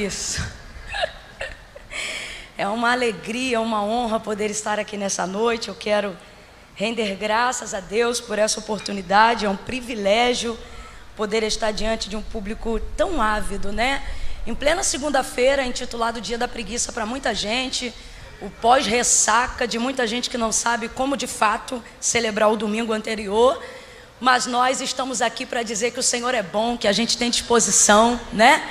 isso. É uma alegria, uma honra poder estar aqui nessa noite. Eu quero render graças a Deus por essa oportunidade. É um privilégio poder estar diante de um público tão ávido, né? Em plena segunda-feira, intitulado Dia da Preguiça para muita gente, o pós-ressaca de muita gente que não sabe como de fato celebrar o domingo anterior. Mas nós estamos aqui para dizer que o Senhor é bom, que a gente tem disposição, né?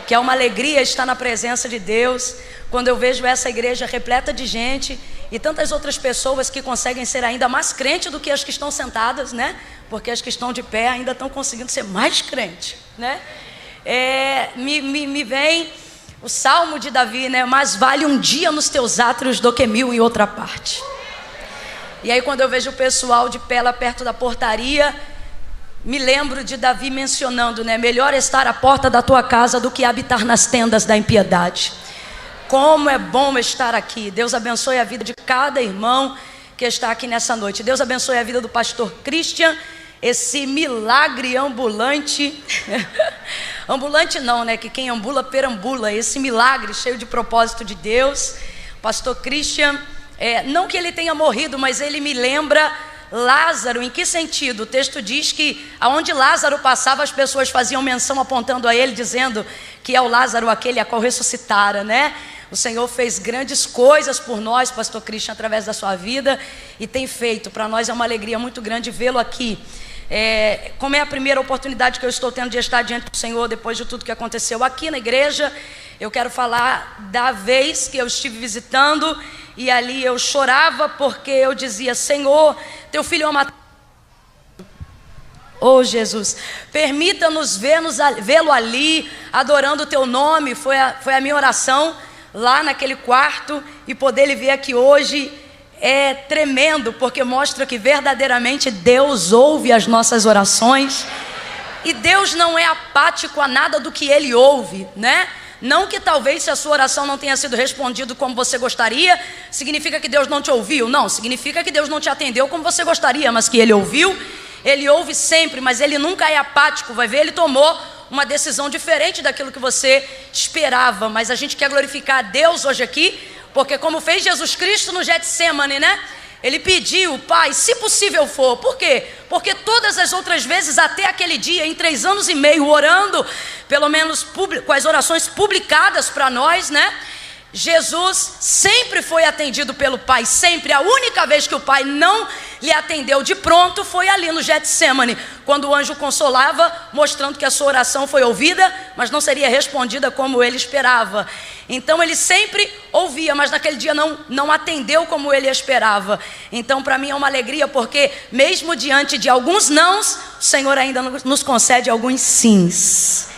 Que é uma alegria estar na presença de Deus. Quando eu vejo essa igreja repleta de gente e tantas outras pessoas que conseguem ser ainda mais crentes do que as que estão sentadas, né? Porque as que estão de pé ainda estão conseguindo ser mais crentes, né? Me vem o Salmo de Davi, né? Mais vale um dia nos teus átrios do que 1000 em outra parte. E aí quando eu vejo o pessoal de pé lá perto da portaria, me lembro de Davi mencionando, né? Melhor estar à porta da tua casa do que habitar nas tendas da impiedade. Como é bom estar aqui. Deus abençoe a vida de cada irmão que está aqui nessa noite. Deus abençoe a vida do pastor Christian, esse milagre ambulante. Ambulante não, né? Que quem ambula, perambula. Esse milagre cheio de propósito de Deus. Pastor Christian, não que ele tenha morrido, mas ele me lembra Lázaro. Em que sentido? O texto diz que aonde Lázaro passava, as pessoas faziam menção apontando a ele, dizendo que é o Lázaro aquele a qual ressuscitara, né? O Senhor fez grandes coisas por nós, pastor Christian, através da sua vida, e tem feito. Para nós é uma alegria muito grande vê-lo aqui. Como é a primeira oportunidade que eu estou tendo de estar diante do Senhor, depois de tudo que aconteceu aqui na igreja, eu quero falar da vez que eu estive visitando, e ali eu chorava, porque eu dizia: Senhor, teu filho ama. Oh Jesus, permita-nos vê-lo ali, adorando o teu nome. Foi a minha oração lá naquele quarto, e poder ele ver aqui hoje é tremendo, porque mostra que verdadeiramente Deus ouve as nossas orações, e Deus não é apático a nada do que Ele ouve, né? Não que talvez se a sua oração não tenha sido respondida como você gostaria, significa que Deus não te ouviu. Não, significa que Deus não te atendeu como você gostaria, mas que Ele ouviu. Ele ouve sempre, mas Ele nunca é apático. Vai ver, Ele tomou uma decisão diferente daquilo que você esperava. Mas a gente quer glorificar a Deus hoje aqui, porque como fez Jesus Cristo no Getsemane, né? Ele pediu: Pai, se possível for. Por quê? Porque todas as outras vezes, até aquele dia, em 3 anos e meio, orando, pelo menos com as orações publicadas para nós, né? Jesus sempre foi atendido pelo Pai, sempre. A única vez que o Pai não lhe atendeu de pronto foi ali no Getsemane, quando o anjo consolava, mostrando que a sua oração foi ouvida, mas não seria respondida como ele esperava. Então ele sempre ouvia, mas naquele dia não atendeu como ele esperava. Então para mim é uma alegria, porque mesmo diante de alguns nãos, o Senhor ainda nos concede alguns sims.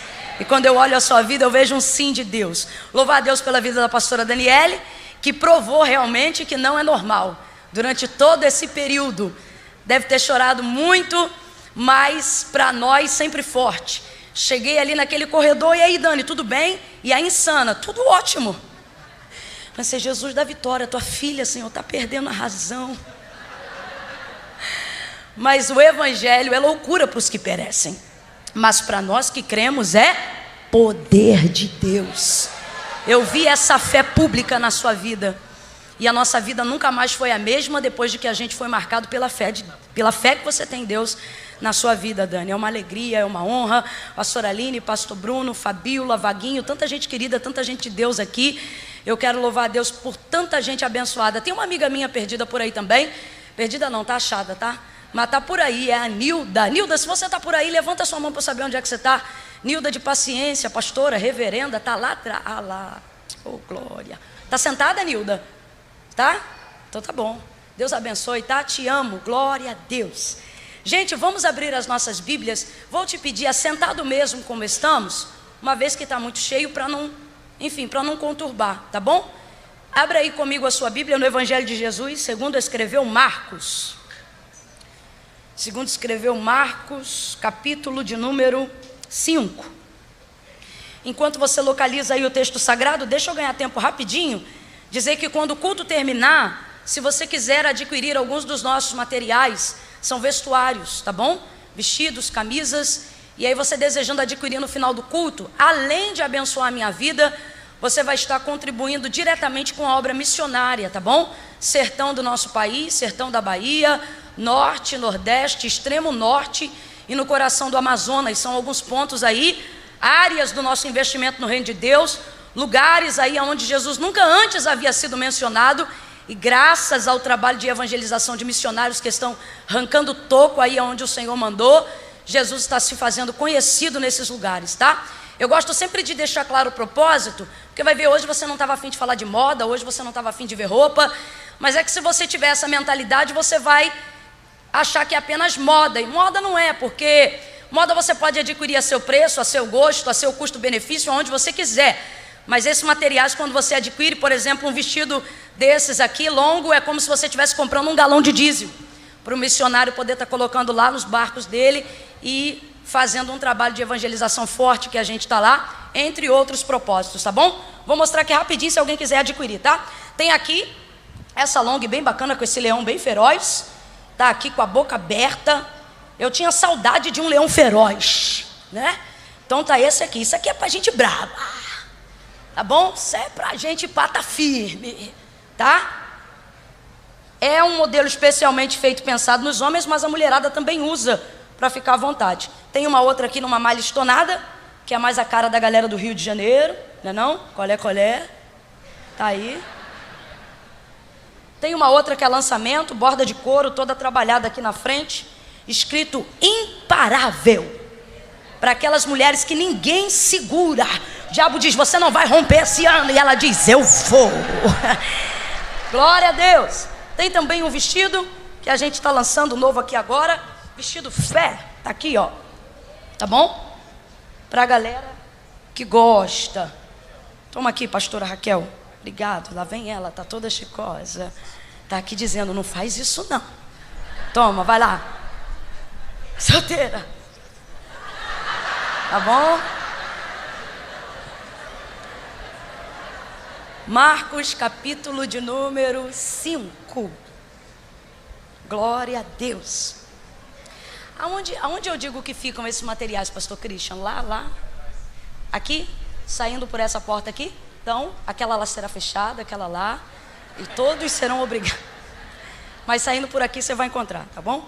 E quando eu olho a sua vida, eu vejo um sim de Deus. Louvar a Deus pela vida da pastora Daniele, que provou realmente que não é normal. Durante todo esse período, deve ter chorado muito, mas para nós sempre forte. Cheguei ali naquele corredor: e aí, Dani, tudo bem? E a insana: tudo ótimo. Pensei: Jesus da vitória, tua filha, Senhor, está perdendo a razão. Mas o evangelho é loucura para os que perecem, mas para nós que cremos é poder de Deus. Eu vi essa fé pública na sua vida, e a nossa vida nunca mais foi a mesma depois de que a gente foi marcado pela fé que você tem em Deus na sua vida, Dani. É uma alegria, é uma honra. Pastor Aline, Pastor Bruno, Fabíola, Vaguinho, tanta gente querida, tanta gente de Deus aqui. Eu quero louvar a Deus por tanta gente abençoada. Tem uma amiga minha perdida por aí também. Perdida não, tá achada, tá? Mas tá por aí, é a Nilda. Nilda, se você tá por aí, levanta sua mão para saber onde é que você tá. Nilda de Paciência, pastora, reverenda, tá lá atrás. Ah lá, oh glória. Tá sentada, Nilda? Tá? Então tá bom. Deus abençoe, tá? Te amo, glória a Deus. Gente, vamos abrir as nossas Bíblias. Vou te pedir, assentado mesmo como estamos, uma vez que está muito cheio, para não conturbar, tá bom? Abra aí comigo a sua Bíblia no Evangelho de Jesus, segundo escreveu Marcos. Segundo escreveu Marcos, capítulo de número 5. Enquanto você localiza aí o texto sagrado, deixa eu ganhar tempo rapidinho, dizer que quando o culto terminar, se você quiser adquirir alguns dos nossos materiais, são vestuários, tá bom? Vestidos, camisas, E aí você desejando adquirir no final do culto, além de abençoar a minha vida, você vai estar contribuindo diretamente com a obra missionária, tá bom? Sertão do nosso país, sertão da Bahia, norte, nordeste, extremo norte e no coração do Amazonas. São alguns pontos aí, áreas do nosso investimento no reino de Deus, lugares aí onde Jesus nunca antes havia sido mencionado, e graças ao trabalho de evangelização de missionários que estão arrancando toco aí onde o Senhor mandou, Jesus está se fazendo conhecido nesses lugares, tá? Eu gosto sempre de deixar claro o propósito, porque vai ver, hoje você não estava afim de falar de moda, hoje você não estava afim de ver roupa, mas é que se você tiver essa mentalidade, você vai achar que é apenas moda, e moda não é, porque moda você pode adquirir a seu preço, a seu gosto, a seu custo-benefício, aonde você quiser, mas esses materiais, quando você adquire, por exemplo, um vestido desses aqui, longo, é como se você estivesse comprando um galão de diesel, para o missionário poder estar colocando lá nos barcos dele e fazendo um trabalho de evangelização forte que a gente está lá, entre outros propósitos, tá bom? Vou mostrar aqui rapidinho se alguém quiser adquirir, tá? Tem aqui essa long bem bacana com esse leão bem feroz, tá aqui com a boca aberta. Eu tinha saudade de um leão feroz, né? Então tá esse aqui, isso aqui é pra gente brava, tá bom? Isso é pra gente pata firme, tá? É um modelo especialmente feito, pensado nos homens, mas a mulherada também usa para ficar à vontade. Tem uma outra aqui numa malha estonada, que é mais a cara da galera do Rio de Janeiro, não é não? Colé, colé, tá aí. Tem uma outra que é lançamento, borda de couro, toda trabalhada aqui na frente, escrito imparável, para aquelas mulheres que ninguém segura. O diabo diz, você não vai romper esse ano, e ela diz, eu vou. Glória a Deus. Tem também um vestido que a gente está lançando novo aqui agora, vestido fé, tá aqui ó, tá bom? Pra galera que gosta. Toma aqui, pastora Raquel, obrigado, lá vem ela, tá toda chicosa, tá aqui dizendo, não faz isso não. Toma, vai lá, solteira, tá bom? Marcos capítulo de número 5. Glória a Deus. Aonde eu digo que ficam esses materiais, pastor Christian? Lá. Aqui, saindo por essa porta aqui. Então, aquela lá será fechada, aquela lá. E todos serão obrigados. Mas saindo por aqui você vai encontrar, tá bom?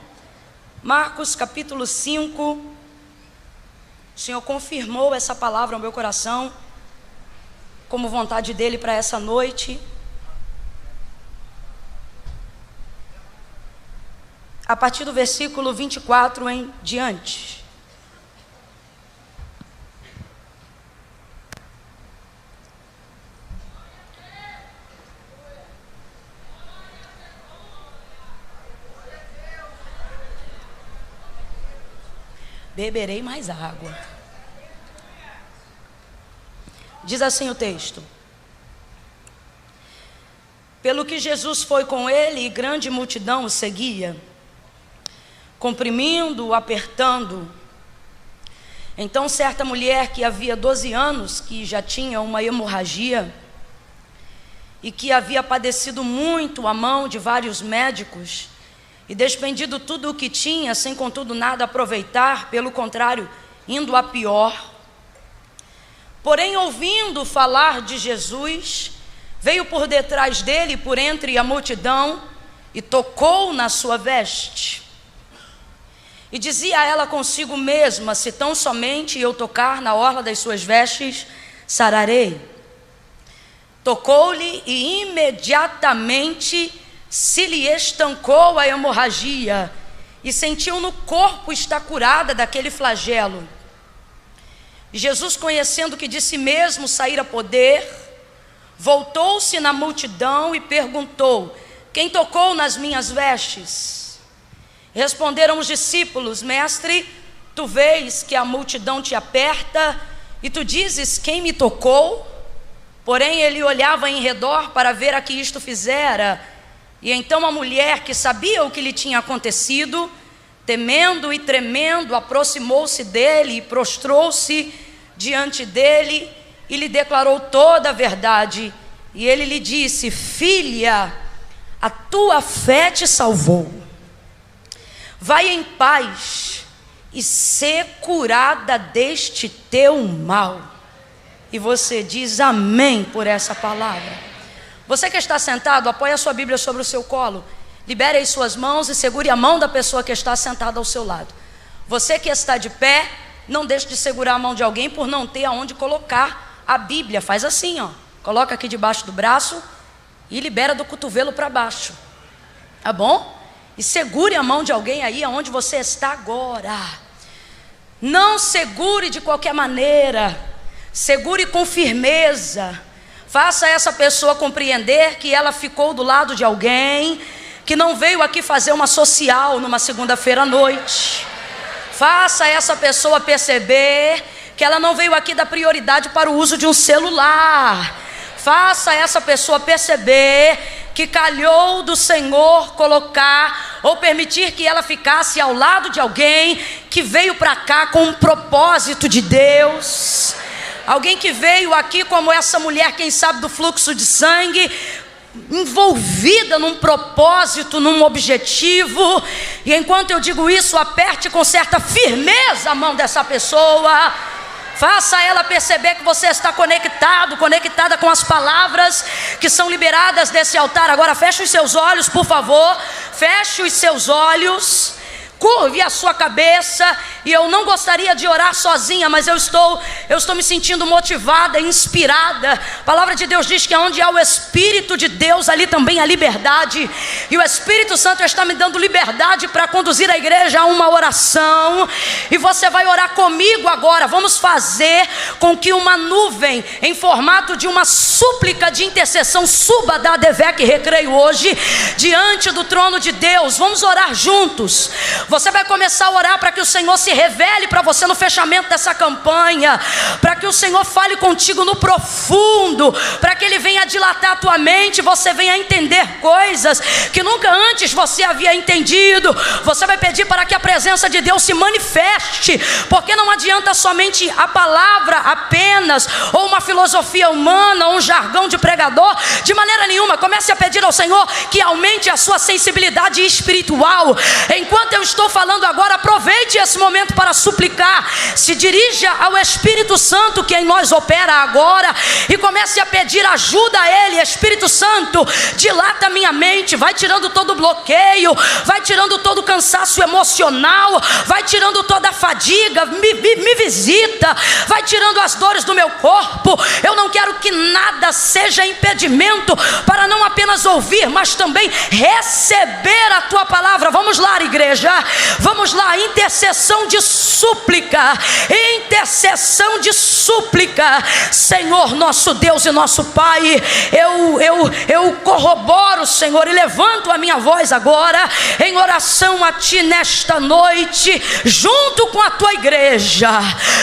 Marcos capítulo 5. O Senhor confirmou essa palavra ao meu coração, como vontade dele para essa noite. A partir do versículo 24 em diante. Beberei mais água. Diz assim o texto: pelo que Jesus foi com ele e grande multidão o seguia, comprimindo-o, apertando. Então certa mulher que havia 12 anos, que já tinha uma hemorragia, e que havia padecido muito à mão de vários médicos, e despendido tudo o que tinha, sem contudo nada aproveitar, pelo contrário, indo a pior, porém ouvindo falar de Jesus, veio por detrás dele, por entre a multidão, e tocou na sua veste. E dizia a ela consigo mesma, se tão somente eu tocar na orla das suas vestes, sararei. Tocou-lhe e imediatamente se lhe estancou a hemorragia, e sentiu no corpo estar curada daquele flagelo. E Jesus, conhecendo que de si mesmo saíra poder, voltou-se na multidão e perguntou: quem tocou nas minhas vestes? Responderam os discípulos: mestre, tu vês que a multidão te aperta e tu dizes: quem me tocou? Porém ele olhava em redor para ver a que isto fizera. E então a mulher, que sabia o que lhe tinha acontecido, temendo e tremendo, aproximou-se dele e prostrou-se diante dele e lhe declarou toda a verdade. E ele lhe disse: filha, a tua fé te salvou. Vai em paz e ser curada deste teu mal. E você diz amém por essa palavra. Você que está sentado, apoie a sua Bíblia sobre o seu colo, libere as suas mãos e segure a mão da pessoa que está sentada ao seu lado. Você que está de pé, não deixe de segurar a mão de alguém por não ter aonde colocar a Bíblia. Faz assim, ó, coloca aqui debaixo do braço e libera do cotovelo para baixo, tá bom? E segure a mão de alguém aí aonde você está agora. Não segure de qualquer maneira, segure com firmeza. Faça essa pessoa compreender que ela ficou do lado de alguém que não veio aqui fazer uma social numa segunda-feira à noite. Faça essa pessoa perceber que ela não veio aqui dar prioridade para o uso de um celular. Faça essa pessoa perceber que calhou do Senhor colocar ou permitir que ela ficasse ao lado de alguém que veio para cá com um propósito de Deus. Alguém que veio aqui como essa mulher, quem sabe do fluxo de sangue, envolvida num propósito, num objetivo. E enquanto eu digo isso, aperte com certa firmeza a mão dessa pessoa. Faça ela perceber que você está conectado, conectada com as palavras que são liberadas desse altar. Agora feche os seus olhos, por favor. Feche os seus olhos. Curve a sua cabeça. E eu não gostaria de orar sozinha, mas eu estou me sentindo motivada, inspirada. A palavra de Deus diz que onde há o Espírito de Deus, ali também há liberdade. E o Espírito Santo está me dando liberdade para conduzir a igreja a uma oração. E você vai orar comigo agora. Vamos fazer com que uma nuvem em formato de uma súplica de intercessão suba da ADVEC Recreio hoje diante do trono de Deus. Vamos orar juntos. Você vai começar a orar para que o Senhor se revele para você no fechamento dessa campanha, para que o Senhor fale contigo no profundo, para que Ele venha dilatar a tua mente, você venha entender coisas que nunca antes você havia entendido. Você vai pedir para que a presença de Deus se manifeste, porque não adianta somente a palavra apenas, ou uma filosofia humana, ou um jargão de pregador, de maneira nenhuma. Comece a pedir ao Senhor que aumente a sua sensibilidade espiritual. Enquanto eu estou falando agora, aproveite esse momento para suplicar. Se dirija ao Espírito Santo que em nós opera agora e comece a pedir ajuda a Ele. Espírito Santo, dilata minha mente, vai tirando todo bloqueio, vai tirando todo cansaço emocional, vai tirando toda a fadiga, me visita, vai tirando as dores do meu corpo. Eu não quero que nada seja impedimento para não apenas ouvir, mas também receber a Tua palavra. Vamos lá, igreja, vamos lá. Intercessão de súplica, intercessão de súplica. Senhor, nosso Deus e nosso Pai, eu corroboro, Senhor, e levanto a minha voz agora em oração a Ti nesta noite, junto com a Tua igreja,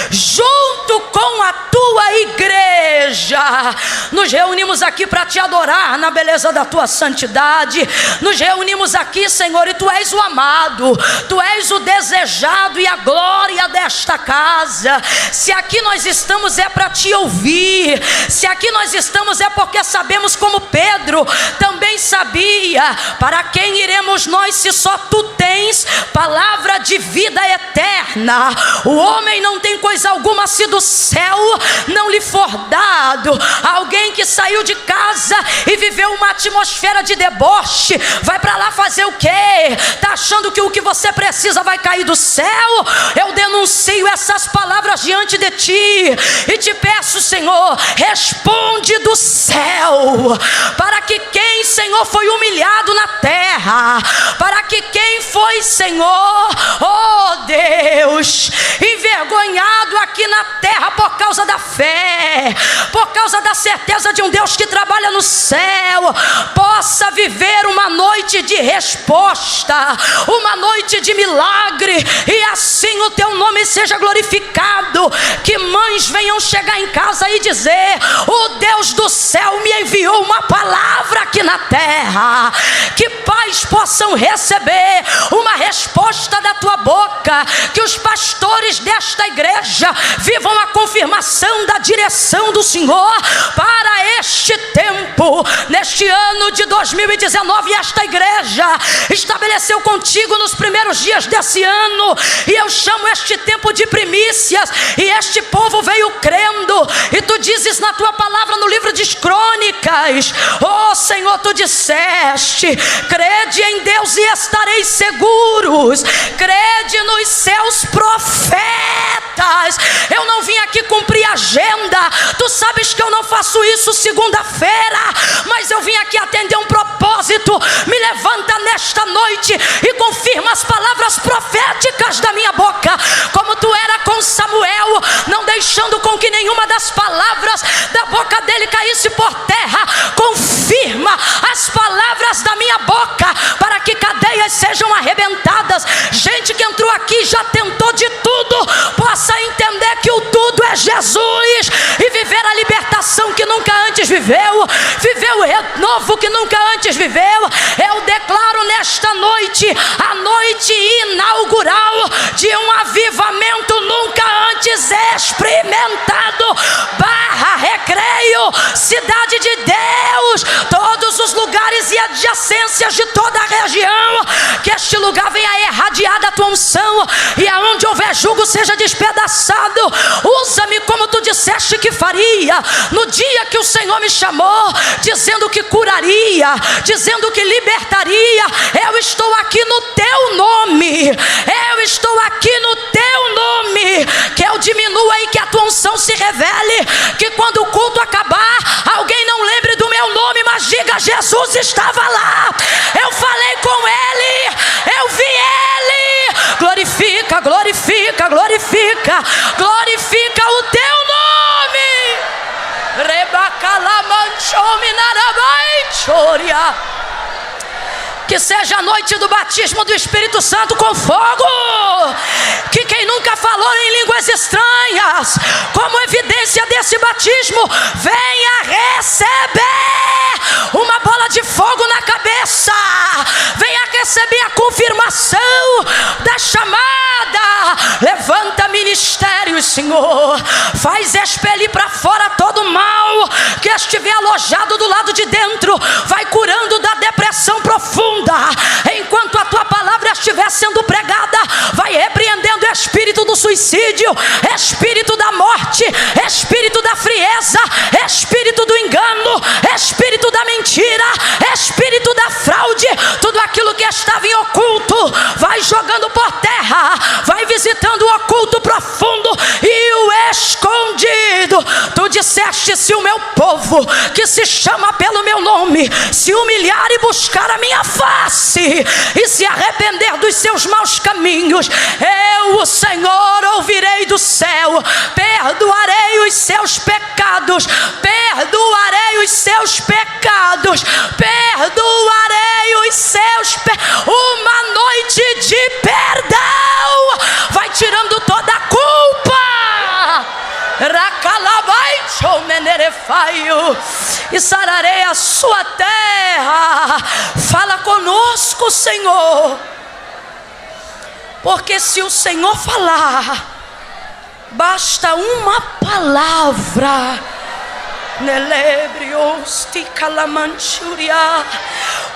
junto com a Tua igreja. Nos reunimos aqui para Te adorar na beleza da Tua santidade. Nos reunimos aqui, Senhor, e Tu és o amado, Tu és o desejado e a glória desta casa. Se aqui nós estamos é para Te ouvir. Se aqui nós estamos é porque sabemos, como Pedro também sabia, para quem iremos nós se só Tu tens palavra de vida eterna. O homem não tem coisa alguma se do céu não lhe for dado. Alguém que saiu de casa e viveu uma atmosfera de deboche, vai para lá fazer o quê? Está achando que o que você precisa vai cair do céu? Eu denuncio essas palavras diante de Ti e te peço, Senhor, responde do céu, para que quem, Senhor, foi humilhado na terra, para que quem foi, Senhor, oh Deus, envergonhado aqui na terra por causa da fé, por causa da certeza de um Deus que trabalha no céu, possa viver uma noite de resposta, uma noite de milagre, e assim o Teu nome seja glorificado. Que mães venham chegar em casa e dizer: o Deus do céu me enviou uma palavra aqui na terra. Que pais possam receber uma resposta da Tua boca. Que os pastores desta igreja vivam a confirmação da direção do Senhor para neste tempo, neste ano de 2019, esta igreja estabeleceu contigo nos primeiros dias desse ano, e eu chamo este tempo de primícias, e este povo veio crendo, e tu dizes na tua palavra no livro de Crônicas, oh Senhor, tu disseste: crede em Deus e estareis seguros, crede nos seus profetas. Eu não vim aqui cumprir agenda, tu sabes que eu não faço isso segunda-feira, mas eu vim aqui atender um propósito. Me levanta nesta noite e confirma as palavras proféticas da minha boca, como tu era com Samuel, não deixando com que nenhuma das palavras da boca dele caísse por terra. Confirma as palavras da minha boca, para que cadeias sejam arrebentadas. Gente que entrou aqui já tentou de tudo, possa entender que o tudo é Jesus, e viver a libertação que nunca antes viveu, viver o renovo que nunca antes viveu. Eu declaro nesta noite a noite inaugural de um avivamento nunca antes experimentado. Barra Recreio, cidade de Deus, todos os lugares e adjacências de toda a região, que este lugar venha irradiar da tua unção, e aonde houver jugo seja despedaçado. Usa-me como tu disseste que faria no dia que o Senhor me chamou, dizendo que curaria, dizendo que libertaria. Eu estou aqui no teu nome, eu estou aqui no teu nome. Que eu diminua e que a tua unção se revele, que quando o culto acabar, alguém não lembre do meu nome, mas diga: Jesus estava lá, eu falei com ele, eu vi ele. Glorifica, glorifica, glorifica, glorifica o teu nome. Que seja a noite do batismo do Espírito Santo com fogo, que quem nunca falou em línguas estranhas, como evidência desse batismo, venha receber uma bola de fogo na cabeça, venha receber a confirmação da chamada. Levanta ministérios, Senhor, faz expelir para fora todo mal que estiver alojado do lado de dentro, vai curando da depressão profunda. Enquanto a tua palavra estiver sendo pregada, vai repreendendo o espírito do suicídio, espírito da morte, espírito da frieza, espírito do engano, espírito da mentira, espírito da fraude. Tudo aquilo que estava em oculto, vai jogando por terra, vai visitando o oculto profundo e o escondido. Tu disseste: se o meu povo, que se chama pelo meu nome, se humilhar e buscar a minha face e se arrepender dos seus maus caminhos, eu, o Senhor, ouvirei do céu, perdoarei os seus pecados, perdoarei os seus pecados, perdoarei os seus pecados. Uma noite de perdão vai tirando toda a culpa. E sararei a sua terra. Fala conosco, Senhor, porque se o Senhor falar, basta uma palavra.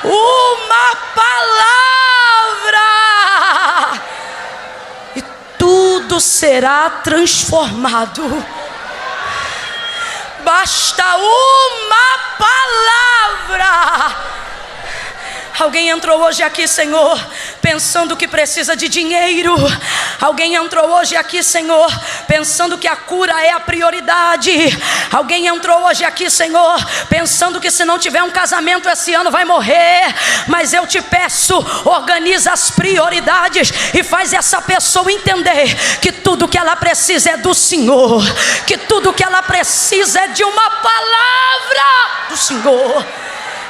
Uma palavra e tudo será transformado. Basta uma palavra. Alguém entrou hoje aqui, Senhor, pensando que precisa de dinheiro. Alguém entrou hoje aqui, Senhor, pensando que a cura é a prioridade. Alguém entrou hoje aqui, Senhor, pensando que se não tiver um casamento esse ano vai morrer. Mas eu te peço, organiza as prioridades e faz essa pessoa entender que tudo que ela precisa é do Senhor, que tudo que ela precisa é de uma palavra do Senhor.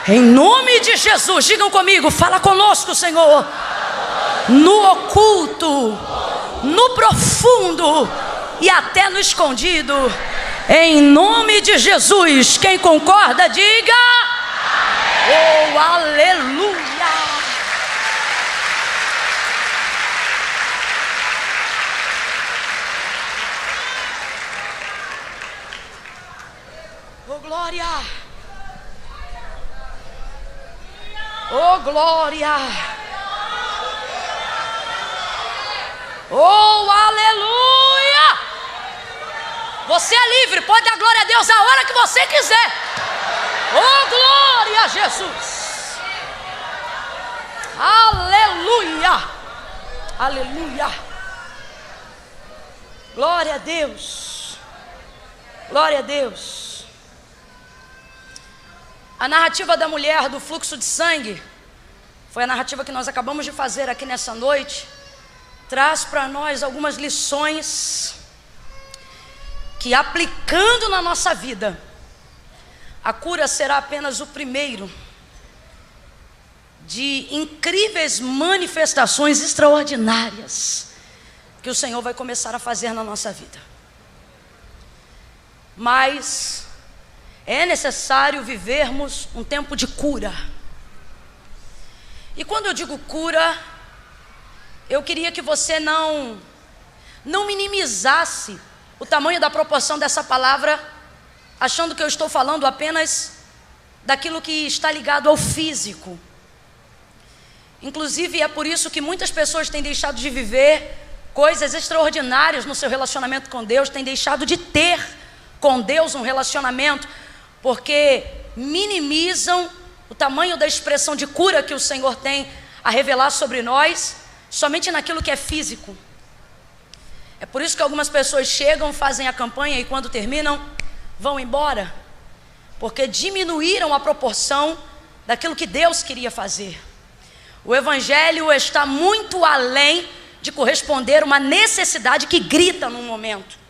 Em nome de Jesus, digam comigo: fala conosco, Senhor, no oculto, no profundo e até no escondido. Em nome de Jesus, quem concorda, diga: oh, aleluia. Oh, glória. Oh, glória! Oh, aleluia! Você é livre, pode dar glória a Deus a hora que você quiser. Oh, glória a Jesus! Aleluia! Aleluia! Glória a Deus! Glória a Deus! A narrativa da mulher do fluxo de sangue foi a narrativa que nós acabamos de fazer aqui nessa noite. Traz para nós algumas lições que, aplicando na nossa vida, a cura será apenas o primeiro de incríveis manifestações extraordinárias que o Senhor vai começar a fazer na nossa vida. Mas é necessário vivermos um tempo de cura. E quando eu digo cura, eu queria que você não minimizasse o tamanho da proporção dessa palavra, achando que eu estou falando apenas daquilo que está ligado ao físico. Inclusive é por isso que muitas pessoas têm deixado de viver coisas extraordinárias no seu relacionamento com Deus, têm deixado de ter com Deus um relacionamento, porque minimizam o tamanho da expressão de cura que o Senhor tem a revelar sobre nós, somente naquilo que é físico. É por isso que algumas pessoas chegam, fazem a campanha e quando terminam, vão embora, porque diminuíram a proporção daquilo que Deus queria fazer. O Evangelho está muito além de corresponder a uma necessidade que grita num momento.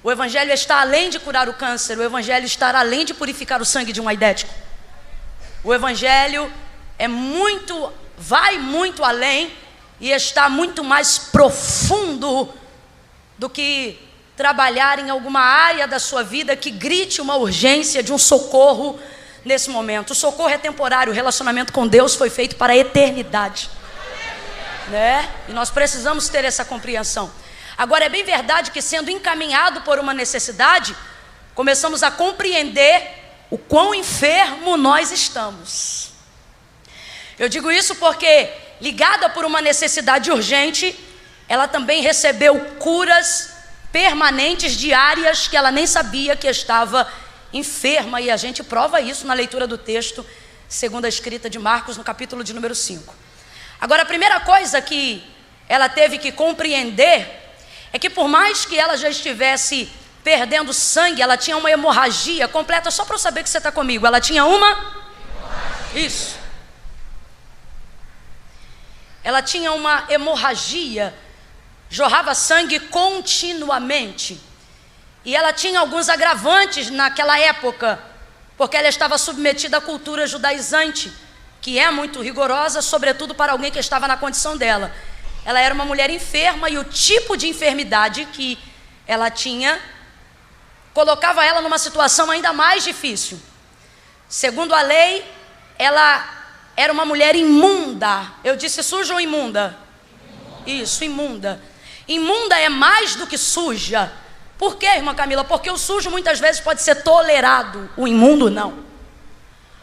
O Evangelho está além de curar o câncer. O Evangelho está além de purificar o sangue de um aidético. O Evangelho vai muito além e está muito mais profundo do que trabalhar em alguma área da sua vida que grite uma urgência de um socorro nesse momento. O socorro é temporário, o relacionamento com Deus foi feito para a eternidade, né? E nós precisamos ter essa compreensão. Agora é bem verdade que, sendo encaminhado por uma necessidade, começamos a compreender o quão enfermo nós estamos. Eu digo isso porque, ligada por uma necessidade urgente, ela também recebeu curas permanentes diárias que ela nem sabia que estava enferma, e a gente prova isso na leitura do texto segundo a escrita de Marcos, no capítulo de número 5. Agora, a primeira coisa que ela teve que compreender é que, por mais que ela já estivesse perdendo sangue, ela tinha uma hemorragia completa. Só para eu saber que você está comigo, ela tinha uma? Isso. Ela tinha uma hemorragia, jorrava sangue continuamente. E ela tinha alguns agravantes naquela época, porque ela estava submetida à cultura judaizante, que é muito rigorosa, sobretudo para alguém que estava na condição dela. Ela era uma mulher enferma e o tipo de enfermidade que ela tinha colocava ela numa situação ainda mais difícil. Segundo a lei, ela era uma mulher imunda. Eu disse suja ou imunda? Isso, imunda. Imunda é mais do que suja. Por quê, irmã Camila? Porque o sujo muitas vezes pode ser tolerado, o imundo não.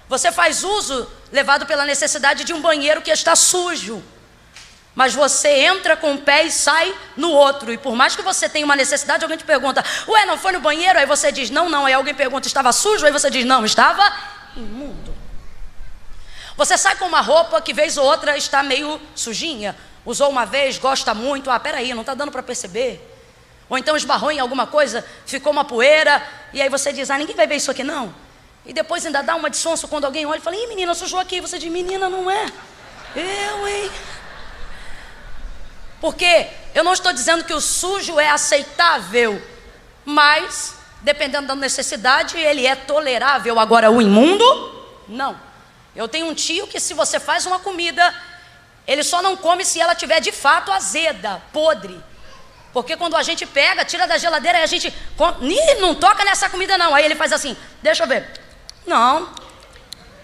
Você faz uso, levado pela necessidade de um banheiro que está sujo, mas você entra com um pé e sai no outro, e por mais que você tenha uma necessidade, alguém te pergunta, ué, não foi no banheiro? Aí você diz, não, aí alguém pergunta, estava sujo? Aí você diz, não, estava imundo. Você sai com uma roupa que vez ou outra está meio sujinha, usou uma vez, gosta muito, peraí, não está dando para perceber. Ou então esbarrou em alguma coisa, ficou uma poeira, e aí você diz, ninguém vai ver isso aqui não. E depois ainda dá uma de sonso quando alguém olha e fala, menina, sujou aqui. E você diz, menina, não é. Eu, hein? Porque eu não estou dizendo que o sujo é aceitável, mas, dependendo da necessidade, ele é tolerável. Agora, o imundo, não. Eu tenho um tio que, se você faz uma comida, ele só não come se ela tiver de fato azeda, podre. Porque quando a gente pega, tira da geladeira e a gente não toca nessa comida não. Aí ele faz assim, deixa eu ver. Não,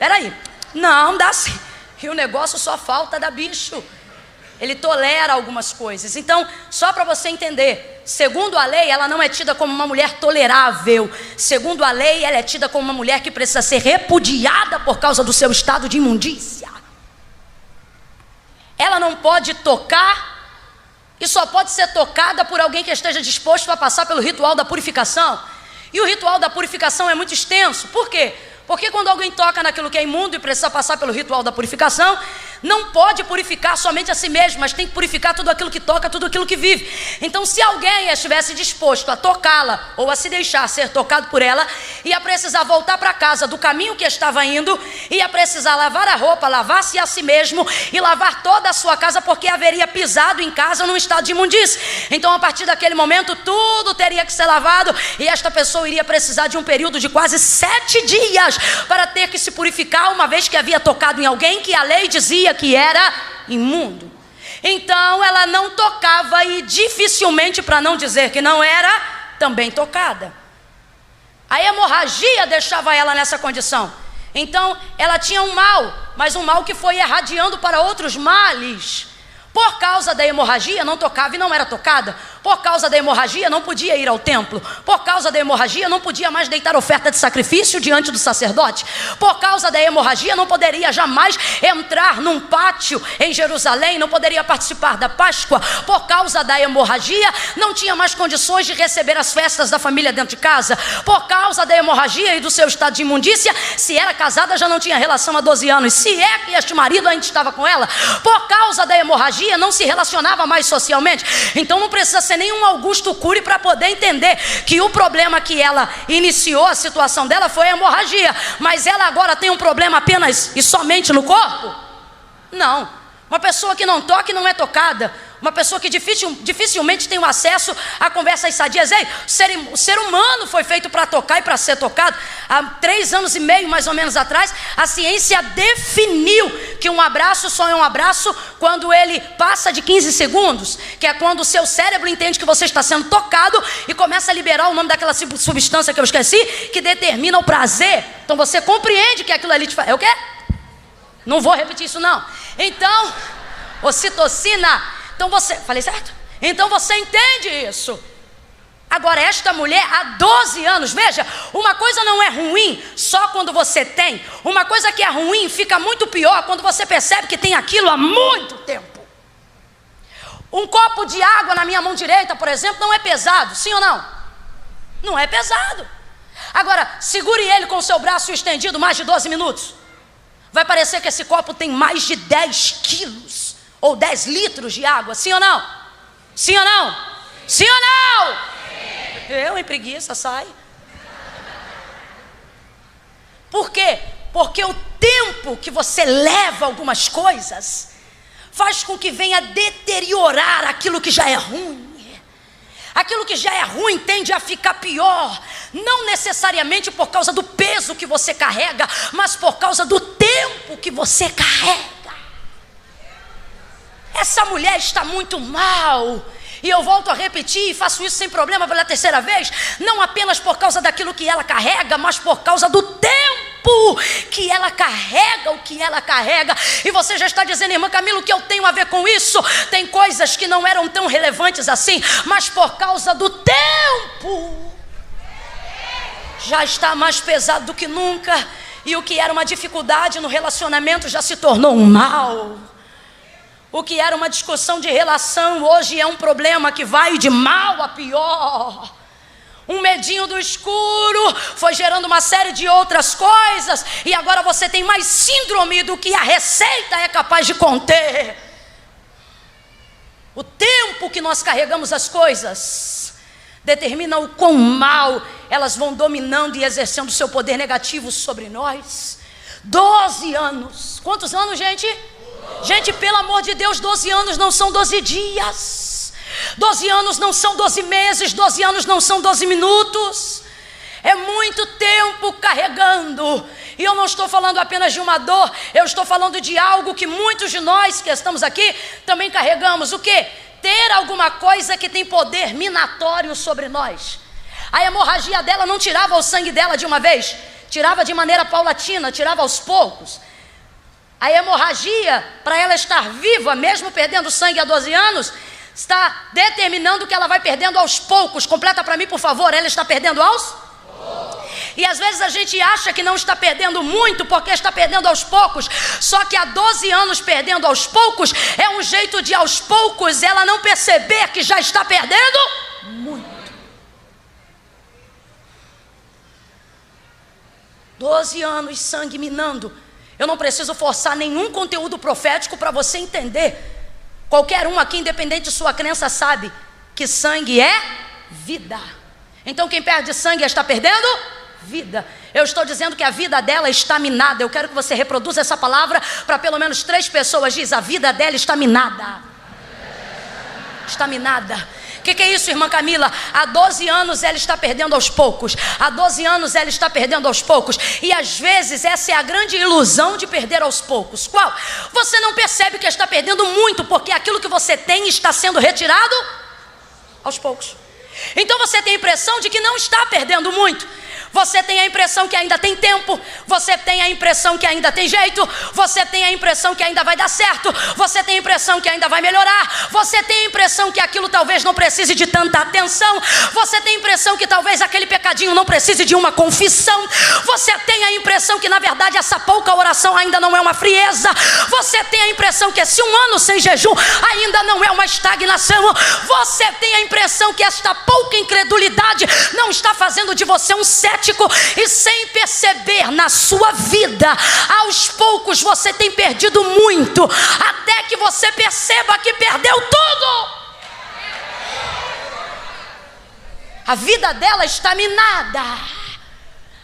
peraí, não, dá sim. E o negócio só falta dar bicho. Ele tolera algumas coisas. Então, só para você entender, segundo a lei, ela não é tida como uma mulher tolerável. Segundo a lei, ela é tida como uma mulher que precisa ser repudiada por causa do seu estado de imundícia. ela não pode tocar, e só pode ser tocada por alguém que esteja disposto a passar pelo ritual da purificação. E o ritual da purificação é muito extenso. Por quê? Porque quando alguém toca naquilo que é imundo e precisa passar pelo ritual da purificação, não pode purificar somente a si mesmo, mas tem que purificar tudo aquilo que toca, tudo aquilo que vive. Então, se alguém estivesse disposto a tocá-la ou a se deixar ser tocado por ela, ia precisar voltar para casa do caminho que estava indo, ia precisar lavar a roupa, lavar-se a si mesmo e lavar toda a sua casa, porque haveria pisado em casa num estado de imundície. Então, a partir daquele momento, tudo teria que ser lavado e esta pessoa iria precisar de um período de quase 7 dias para ter que se purificar, uma vez que havia tocado em alguém que a lei dizia que era imundo. Então ela não tocava e dificilmente, para não dizer que não era, também tocada. A hemorragia deixava ela nessa condição. Então ela tinha um mal, mas um mal que foi irradiando para outros males. Por causa da hemorragia não tocava e não era tocada. Por causa da hemorragia não podia ir ao templo. Por causa da hemorragia não podia mais deitar oferta de sacrifício diante do sacerdote. Por causa da hemorragia não poderia jamais entrar num pátio em Jerusalém, não poderia participar da Páscoa. Por causa da hemorragia não tinha mais condições de receber as festas da família dentro de casa. Por causa da hemorragia e do seu estado de imundícia, se era casada já não tinha relação há 12 anos. Se é que este marido ainda estava com ela, por causa da hemorragia não se relacionava mais socialmente. Então não precisa ser nenhum Augusto Cury para poder entender que o problema que ela iniciou, a situação dela foi a hemorragia. Mas ela agora tem um problema apenas e somente no corpo? Não. Uma pessoa que não toca e não é tocada, uma pessoa que dificilmente tem o acesso a conversas sadias. Ei, o ser humano foi feito para tocar e para ser tocado. Há 3 anos e meio, mais ou menos atrás, a ciência definiu que um abraço só é um abraço quando ele passa de 15 segundos, que é quando o seu cérebro entende que você está sendo tocado e começa a liberar o nome daquela substância que eu esqueci, que determina o prazer. Então você compreende que aquilo ali te faz... É o quê? Não vou repetir isso não. Então, ocitocina. Então você... Falei certo? Então você entende isso. Agora esta mulher há 12 anos, veja, uma coisa não é ruim só quando você tem. Uma coisa que é ruim fica muito pior quando você percebe que tem aquilo há muito tempo. Um copo de água na minha mão direita, por exemplo, não é pesado, sim ou não? Não é pesado. Agora, segure ele com o seu braço estendido mais de 12 minutos. Vai parecer que esse copo tem mais de 10 quilos ou 10 litros de água, sim ou não? Sim ou não? Sim ou não? Eu em preguiça, sai. Por quê? Porque o tempo que você leva algumas coisas faz com que venha deteriorar aquilo que já é ruim. Aquilo que já é ruim tende a ficar pior, não necessariamente por causa do peso que você carrega, mas por causa do tempo que você carrega. Essa mulher está muito mal. E eu volto a repetir e faço isso sem problema pela 3ª vez, não apenas por causa daquilo que ela carrega, mas por causa do tempo que ela carrega o que ela carrega. E você já está dizendo, irmã Camila, o que eu tenho a ver com isso? Tem coisas que não eram tão relevantes assim, mas por causa do tempo já está mais pesado do que nunca. E o que era uma dificuldade no relacionamento já se tornou um mal. O que era uma discussão de relação hoje é um problema que vai de mal a pior. Um medinho do escuro foi gerando uma série de outras coisas, e agora você tem mais síndrome do que a receita é capaz de conter. O tempo que nós carregamos as coisas determina o quão mal elas vão dominando e exercendo seu poder negativo sobre nós. 12 anos. Quantos anos, gente? Gente, pelo amor de Deus, 12 anos não são 12 dias. 12 anos não são 12 meses. 12 anos não são 12 minutos. É muito tempo carregando. E eu não estou falando apenas de uma dor. Eu estou falando de algo que muitos de nós que estamos aqui também carregamos. O quê? Ter alguma coisa que tem poder minatório sobre nós. A hemorragia dela não tirava o sangue dela de uma vez. Tirava de maneira paulatina, tirava aos poucos. A hemorragia, para ela estar viva, mesmo perdendo sangue há 12 anos, está determinando que ela vai perdendo aos poucos. Completa para mim, por favor. Ela está perdendo aos poucos. E às vezes a gente acha que não está perdendo muito porque está perdendo aos poucos. Só que há 12 anos perdendo aos poucos é um jeito de aos poucos ela não perceber que já está perdendo muito. 12 anos, sangue minando. Eu não preciso forçar nenhum conteúdo profético para você entender. Qualquer um aqui, independente de sua crença, sabe que sangue é vida. Então quem perde sangue está perdendo vida. Eu estou dizendo que a vida dela está minada. Eu quero que você reproduza essa palavra para pelo menos 3 pessoas. Diz: a vida dela está minada. Está minada. O que é isso, irmã Camila? Há 12 anos ela está perdendo aos poucos. Há 12 anos ela está perdendo aos poucos. E às vezes essa é a grande ilusão de perder aos poucos. Qual? Você não percebe que está perdendo muito, porque aquilo que você tem está sendo retirado aos poucos. Então você tem a impressão de que não está perdendo muito. Você tem a impressão que ainda tem tempo. Você tem a impressão que ainda tem jeito. Você tem a impressão que ainda vai dar certo. Você tem a impressão que ainda vai melhorar. Você tem a impressão que aquilo talvez não precise de tanta atenção. Você tem a impressão que talvez aquele pecadinho não precise de uma confissão. Você tem a impressão que na verdade essa pouca oração ainda não é uma frieza. Você tem a impressão que esse 1 ano sem jejum ainda não é uma estagnação. Você tem a impressão que esta pouca incredulidade não está fazendo de você um cético. E sem perceber na sua vida, aos poucos você tem perdido muito, até que você perceba que perdeu tudo. A vida dela está minada.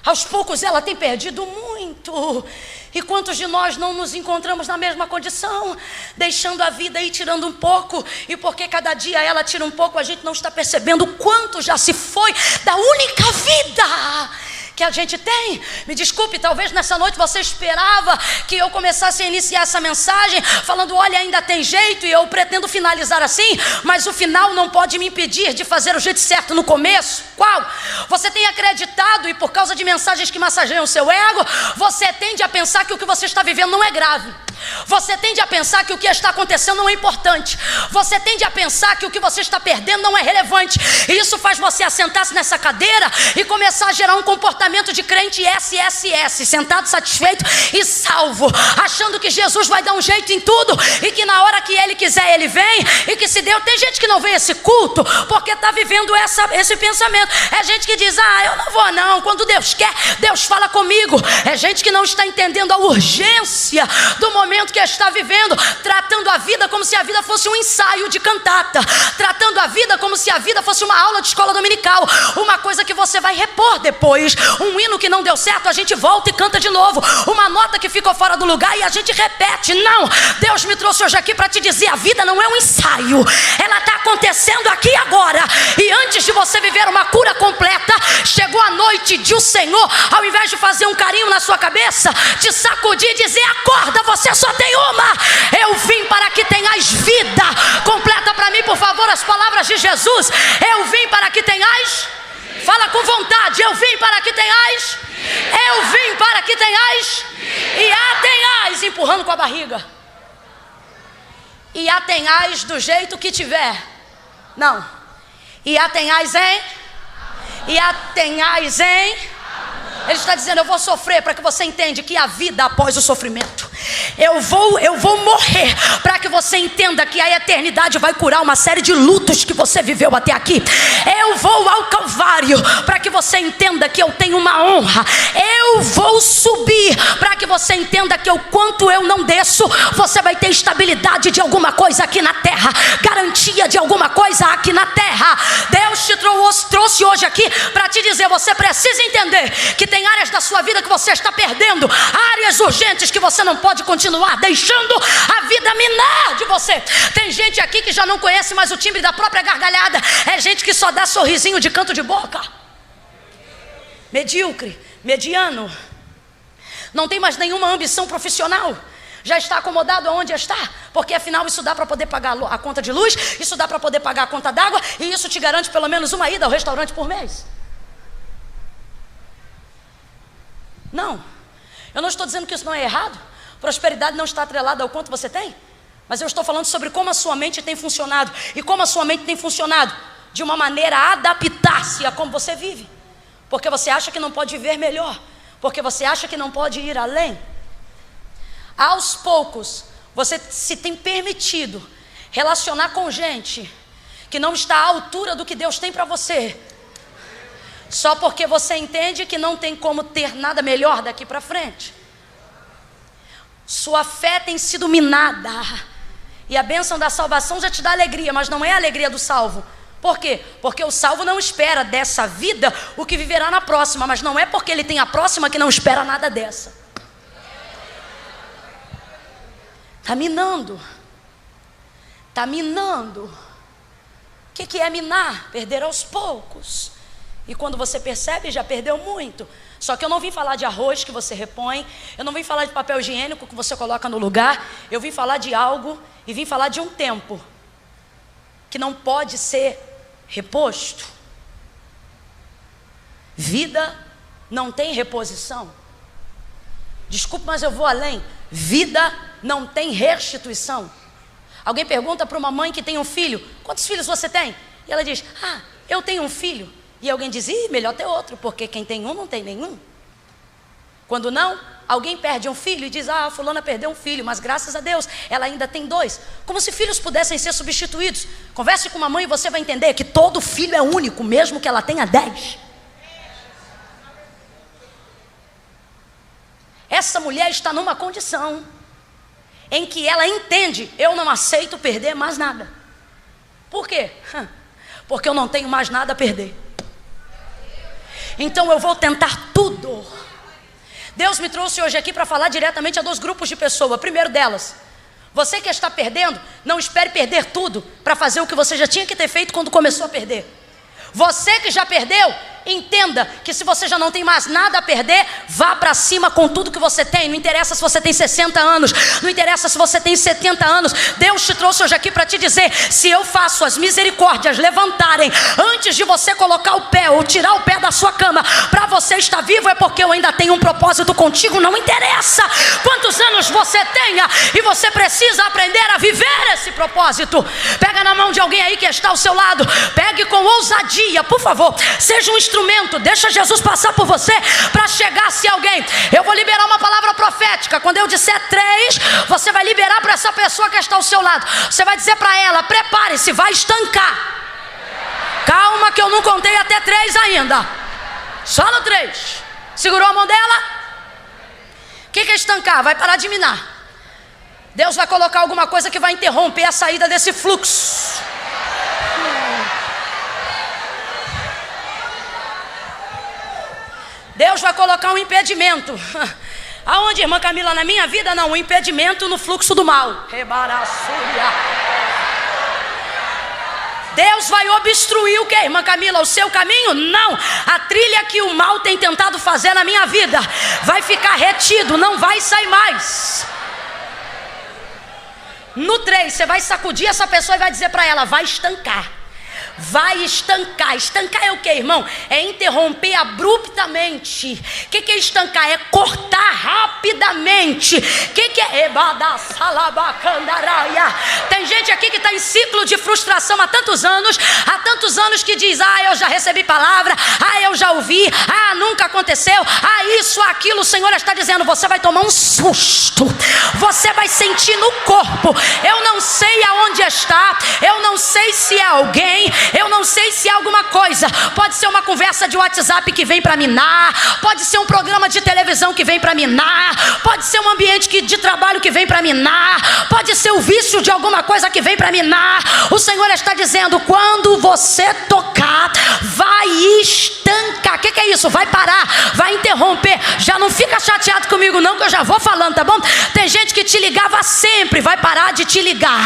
Aos poucos ela tem perdido muito. E quantos de nós não nos encontramos na mesma condição, deixando a vida aí tirando um pouco, e porque cada dia ela tira um pouco, a gente não está percebendo o quanto já se foi da única vida que a gente tem. Me desculpe, talvez nessa noite você esperava que eu começasse a iniciar essa mensagem falando: olha, ainda tem jeito, e eu pretendo finalizar assim, mas o final não pode me impedir de fazer o jeito certo no começo. Qual? Você tem acreditado, e por causa de mensagens que massageiam o seu ego, você tende a pensar que o que você está vivendo não é grave. Você tende a pensar que o que está acontecendo não é importante. Você tende a pensar que o que você está perdendo não é relevante. E isso faz você assentar-se nessa cadeira e começar a gerar um comportamento de crente SSS, sentado, satisfeito e salvo, achando que Jesus vai dar um jeito em tudo, e que na hora que Ele quiser Ele vem, e que se deu. Tem gente que não vê esse culto porque está vivendo esse pensamento. É gente que diz: ah, eu não vou não, quando Deus quer, Deus fala comigo. É gente que não está entendendo a urgência do momento que está vivendo, tratando a vida como se a vida fosse um ensaio de cantata, tratando a vida como se a vida fosse uma aula de escola dominical, uma coisa que você vai repor depois. Um hino que não deu certo, a gente volta e canta de novo. Uma nota que ficou fora do lugar e a gente repete. Não, Deus me trouxe hoje aqui para te dizer: a vida não é um ensaio, ela está acontecendo aqui agora. E antes de você viver uma cura completa, chegou a noite de o Senhor, ao invés de fazer um carinho na sua cabeça, te sacudir e dizer: acorda, você só tem uma. Eu vim para que tenhas vida. Completa para mim, por favor, as palavras de Jesus. Eu vim para que tenhas. Fala com vontade. Eu vim para que tenhas. Eu vim para que tenhas. E a tenhas, empurrando com a barriga. E a tenhas do jeito que tiver. Não. E a tenhas em. E a tenhas em. Ele está dizendo: eu vou sofrer para que você entenda que há vida após o sofrimento. Eu vou morrer para que você entenda que a eternidade vai curar uma série de lutos que você viveu até aqui. Eu vou ao Calvário para que você entenda que eu tenho uma honra. Eu vou subir para que você entenda que o quanto eu não desço, você vai ter estabilidade de alguma coisa aqui na terra, garantia de alguma coisa aqui na terra. Deus te trouxe hoje aqui para te dizer: você precisa entender que tem áreas da sua vida que você está perdendo, áreas urgentes que você não pode continuar deixando a vida minar de você. Tem gente aqui que já não conhece mais o timbre da própria gargalhada. É gente que só dá sorrisinho de canto de boca. Medíocre, mediano, não tem mais nenhuma ambição profissional. Já está acomodado aonde está, porque afinal isso dá para poder pagar a conta de luz, isso dá para poder pagar a conta d'água, e isso te garante pelo menos uma ida ao restaurante por mês. Não, eu não estou dizendo que isso não é errado. Prosperidade não está atrelada ao quanto você tem, mas eu estou falando sobre como a sua mente tem funcionado. E como a sua mente tem funcionado? De uma maneira a adaptar-se a como você vive. porque você acha que não pode viver melhor, porque você acha que não pode ir além. Aos poucos, você se tem permitido relacionar com gente que não está à altura do que Deus tem para você, só porque você entende que não tem como ter nada melhor daqui para frente. Sua fé tem sido minada, e a bênção da salvação já te dá alegria, mas não é a alegria do salvo. Por quê? Porque o salvo não espera dessa vida o que viverá na próxima, mas não é porque ele tem a próxima que não espera nada dessa. Está minando. Está minando. O que é minar? Perder aos poucos. E quando você percebe, já perdeu muito. Só que eu não vim falar de arroz que você repõe, eu não vim falar de papel higiênico que você coloca no lugar, eu vim falar de algo e vim falar de um tempo que não pode ser reposto. Vida não tem reposição. Desculpe, mas eu vou além. Vida não tem restituição. Alguém pergunta para uma mãe que tem um filho: quantos filhos você tem? E ela diz: eu tenho um filho. E alguém diz: melhor ter outro, porque quem tem um não tem nenhum. Quando não, alguém perde um filho e diz: fulana perdeu um filho, mas graças a Deus ela ainda tem 2. Como se filhos pudessem ser substituídos. Converse com uma mãe e você vai entender que todo filho é único, mesmo que ela tenha 10. Essa mulher está numa condição em que ela entende: eu não aceito perder mais nada. Por quê? Porque eu não tenho mais nada a perder. Então eu vou tentar tudo. Deus me trouxe hoje aqui para falar diretamente a 2 grupos de pessoas. Primeiro delas, você que está perdendo, não espere perder tudo para fazer o que você já tinha que ter feito quando começou a perder. Você que já perdeu, entenda que se você já não tem mais nada a perder, vá para cima com tudo que você tem. Não interessa se você tem 60 anos, não interessa se você tem 70 anos. Deus te trouxe hoje aqui para te dizer: se eu faço as misericórdias levantarem antes de você colocar o pé ou tirar o pé da sua cama, para você estar vivo, é porque eu ainda tenho um propósito contigo. Não interessa quantos anos você tenha, e você precisa aprender a viver esse propósito. Pega na mão de alguém aí que está ao seu lado, pegue com ousadia, por favor, seja um instrumento, deixa Jesus passar por você para chegar-se alguém. Eu vou liberar uma palavra profética. Quando eu disser 3, você vai liberar para essa pessoa que está ao seu lado. Você vai dizer para ela: prepare-se, vai estancar. Calma que eu não contei até 3 ainda. Só no 3. Segurou a mão dela? O que é estancar? Vai parar de minar. Deus vai colocar alguma coisa que vai interromper a saída desse fluxo. Deus vai colocar um impedimento. Aonde, irmã Camila? Na minha vida não, um impedimento no fluxo do mal. Deus vai obstruir o que, irmã Camila? O seu caminho? Não. A trilha que o mal tem tentado fazer na minha vida vai ficar retido, não vai sair mais. No 3, você vai sacudir essa pessoa e vai dizer para ela: vai estancar. Vai estancar. Estancar é o que, irmão? É interromper abruptamente. O que é estancar? É cortar rapidamente. O que é? Tem gente aqui que está em ciclo de frustração há tantos anos que diz: eu já recebi palavra, eu já ouvi, nunca aconteceu, isso, aquilo. O Senhor está dizendo: você vai tomar um susto, você vai sentir no corpo. Eu não sei aonde está, eu não sei se é alguém, eu não sei se é alguma coisa. Pode ser uma conversa de WhatsApp que vem para minar, pode ser um programa de televisão que vem para minar, pode ser um ambiente de trabalho que vem para minar, pode ser o vício de alguma coisa que vem para minar. O Senhor está dizendo: quando você tocar, vai estancar. O que é isso? Vai parar, vai interromper. Já não fica chateado comigo não, que eu já vou falando, tá bom? Tem gente que te ligava sempre, vai parar de te ligar.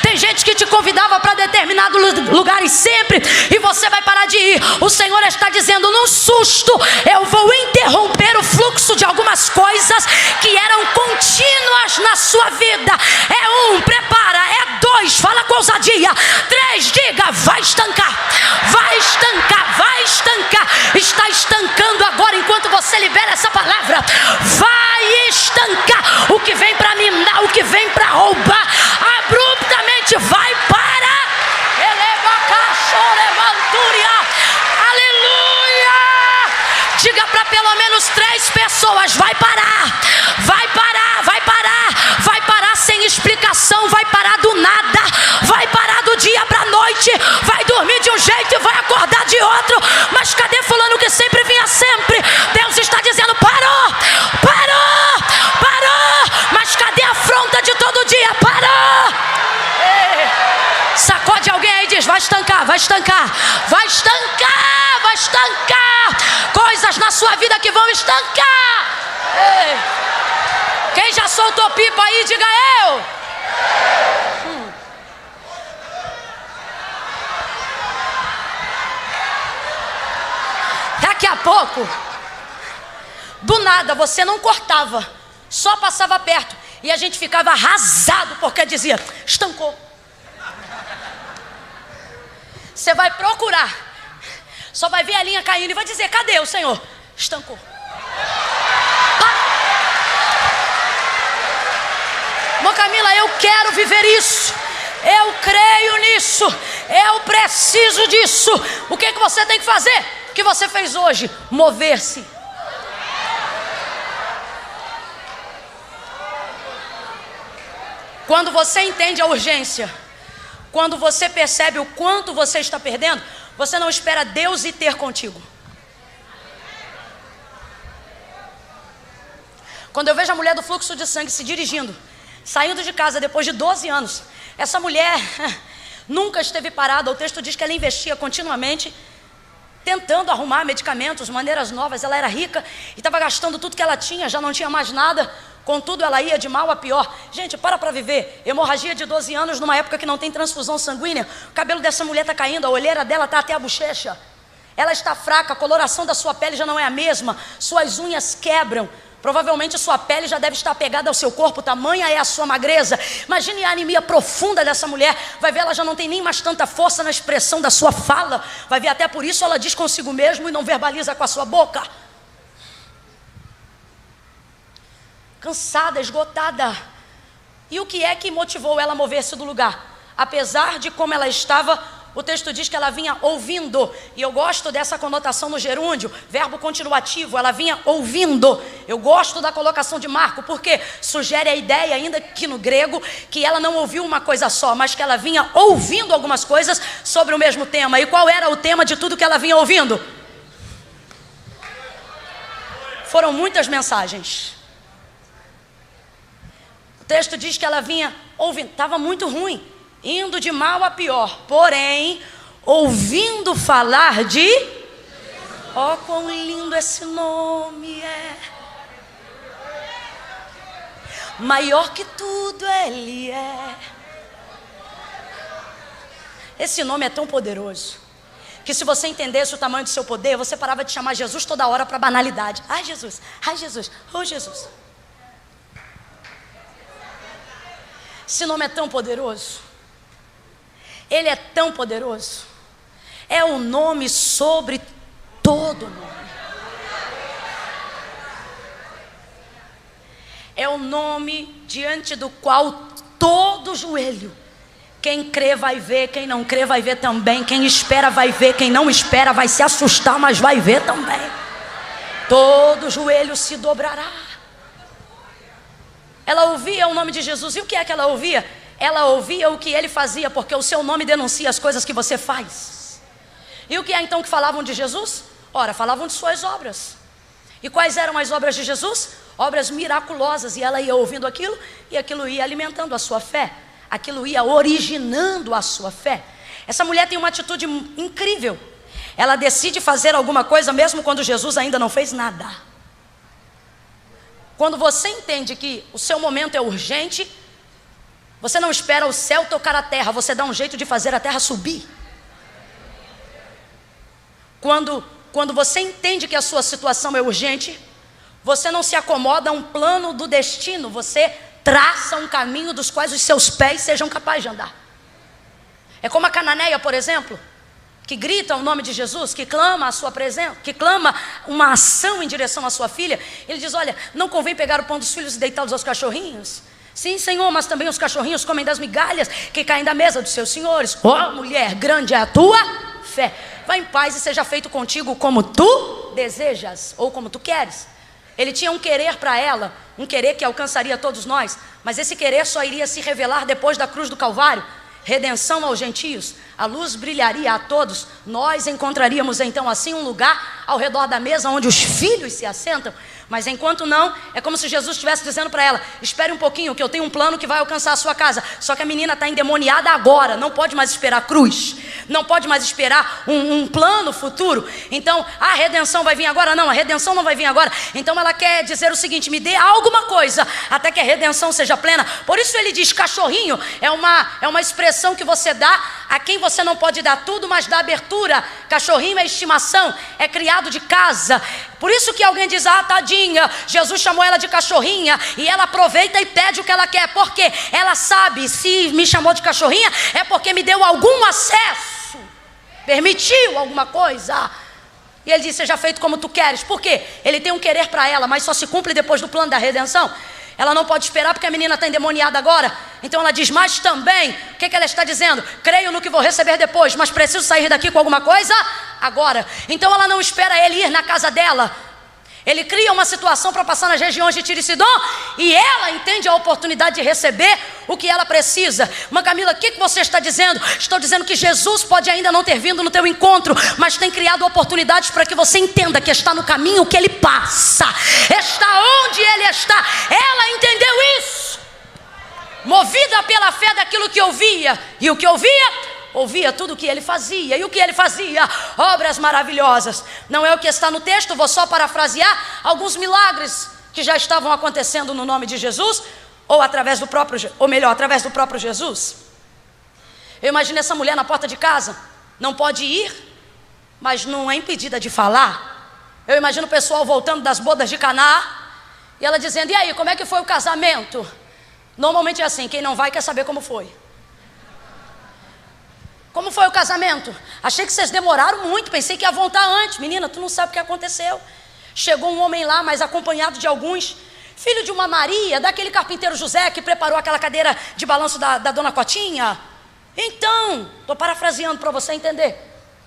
Tem gente que te convidava para determinados lugares sempre, e você vai parar de ir. O Senhor está dizendo: num susto eu vou interromper o fluxo de algumas coisas que eram contínuas na sua vida. É 1, prepara. É 2, fala com ousadia. 3, diga: vai estancar. Vai estancar, vai estancar. Está estancando agora enquanto você libera essa palavra. Vai estancar. O que vem para minar, o que vem para roubar, abruptamente vai parar. Aleluia! estancar. Vai estancar, vai estancar. Coisas na sua vida que vão estancar. Ei. Quem já soltou pipa aí, diga eu. Daqui a pouco, do nada, você não cortava, só passava perto. E a gente ficava arrasado, porque dizia, estancou. Você vai procurar, só vai ver a linha caindo e vai dizer, cadê o Senhor? Estancou. Irmã Camila, eu quero viver isso. Eu creio nisso. Eu preciso disso. O que você tem que fazer? O que você fez hoje? Mover-se. Quando você entende a urgência, quando você percebe o quanto você está perdendo, você não espera Deus ir ter contigo. Quando eu vejo a mulher do fluxo de sangue se dirigindo, saindo de casa depois de 12 anos, essa mulher nunca esteve parada. O texto diz que ela investia continuamente, tentando arrumar medicamentos, maneiras novas. Ela era rica e estava gastando tudo que ela tinha, já não tinha mais nada. Contudo, ela ia de mal a pior. Gente, para viver. Hemorragia de 12 anos, numa época que não tem transfusão sanguínea. O cabelo dessa mulher está caindo, a olheira dela está até a bochecha. Ela está fraca, a coloração da sua pele já não é a mesma. Suas unhas quebram. Provavelmente sua pele já deve estar pegada ao seu corpo, tamanha é a sua magreza. Imagine a anemia profunda dessa mulher. Vai ver, ela já não tem nem mais tanta força na expressão da sua fala. Vai ver, até por isso ela diz consigo mesmo e não verbaliza com a sua boca. Cansada, esgotada. E o que é que motivou ela a mover-se do lugar? Apesar de como ela estava, o texto diz que ela vinha ouvindo. E eu gosto dessa conotação no gerúndio, verbo continuativo, ela vinha ouvindo. Eu gosto da colocação de Marco, porque sugere a ideia, ainda que no grego, que ela não ouviu uma coisa só, mas que ela vinha ouvindo algumas coisas sobre o mesmo tema. E qual era o tema de tudo que ela vinha ouvindo? Foram muitas mensagens. O texto diz que ela vinha ouvindo, estava muito ruim, indo de mal a pior, porém, ouvindo falar de... Ó, quão lindo esse nome é. Maior que tudo ele é. Esse nome é tão poderoso, que se você entendesse o tamanho do seu poder, você parava de chamar Jesus toda hora para banalidade. Ai Jesus, oh Jesus. Esse nome é tão poderoso. Ele é tão poderoso. É o nome sobre todo nome. É o nome diante do qual todo joelho, quem crê vai ver, quem não crê vai ver também, quem espera vai ver, quem não espera vai se assustar, mas vai ver também. Todo joelho se dobrará. Ela ouvia o nome de Jesus. E o que é que ela ouvia? Ela ouvia o que ele fazia, porque o seu nome denuncia as coisas que você faz. E o que é então que falavam de Jesus? Ora, falavam de suas obras. E quais eram as obras de Jesus? Obras miraculosas. E ela ia ouvindo aquilo, e aquilo ia alimentando a sua fé. Aquilo ia originando a sua fé. Essa mulher tem uma atitude incrível. Ela decide fazer alguma coisa mesmo quando Jesus ainda não fez nada. Quando você entende que o seu momento é urgente, você não espera o céu tocar a terra, você dá um jeito de fazer a terra subir. Quando você entende que a sua situação é urgente, você não se acomoda a um plano do destino, você traça um caminho dos quais os seus pés sejam capazes de andar. É como a cananeia, por exemplo, que grita o nome de Jesus, que clama a sua presença, que clama uma ação em direção à sua filha. Ele diz, olha, não convém pegar o pão dos filhos e deitá-los aos cachorrinhos? Sim, Senhor, mas também os cachorrinhos comem das migalhas que caem da mesa dos seus senhores. Ó, mulher, grande é a tua fé. Vá em paz e seja feito contigo como tu desejas, ou como tu queres. Ele tinha um querer para ela, um querer que alcançaria todos nós, mas esse querer só iria se revelar depois da cruz do Calvário. Redenção aos gentios, a luz brilharia a todos. Nós encontraríamos então assim um lugar ao redor da mesa onde os filhos se assentam. Mas enquanto não, é como se Jesus estivesse dizendo para ela: espere um pouquinho, que eu tenho um plano que vai alcançar a sua casa. Só que a menina está endemoniada agora, não pode mais esperar a cruz, não pode mais esperar um plano futuro. Então, a redenção vai vir agora? Não, a redenção não vai vir agora. Então ela quer dizer o seguinte: me dê alguma coisa até que a redenção seja plena. Por isso ele diz: cachorrinho é uma expressão que você dá a quem você não pode dar tudo, mas dá abertura. Cachorrinho é estimação, é criado de casa. Por isso que alguém diz: ah, tadinha, Jesus chamou ela de cachorrinha, e ela aproveita e pede o que ela quer, porque ela sabe, se me chamou de cachorrinha, é porque me deu algum acesso, permitiu alguma coisa. E ele diz: seja feito como tu queres. Por quê? Ele tem um querer para ela, mas só se cumpre depois do plano da redenção. Ela não pode esperar porque a menina está endemoniada agora. Então ela diz: mas também, o que ela está dizendo? Creio no que vou receber depois, mas preciso sair daqui com alguma coisa agora. Então ela não espera ele ir na casa dela. Ele cria uma situação para passar nas regiões de Tiro e Sidom, e ela entende a oportunidade de receber o que ela precisa. Mas Camila, o que você está dizendo? Estou dizendo que Jesus pode ainda não ter vindo no teu encontro, mas tem criado oportunidades para que você entenda que está no caminho que ele passa, está onde ele está. Ela entendeu isso, movida pela fé daquilo que ouvia, e o que ouvia tudo o que ele fazia. E o que ele fazia? Obras maravilhosas. Não é o que está no texto, vou só parafrasear alguns milagres que já estavam acontecendo no nome de Jesus, ou através do próprio, ou melhor, através do próprio Jesus. Eu imagino essa mulher na porta de casa, não pode ir, mas não é impedida de falar. Eu imagino o pessoal voltando das bodas de Caná, e ela dizendo: e aí, como é que foi o casamento? Normalmente é assim, quem não vai quer saber como foi. Como foi o casamento? Achei que vocês demoraram muito, pensei que ia voltar antes. Menina, tu não sabe o que aconteceu. Chegou um homem lá, mas acompanhado de alguns, filho de uma Maria, daquele carpinteiro José que preparou aquela cadeira de balanço da dona Cotinha. Então, estou parafraseando para você entender.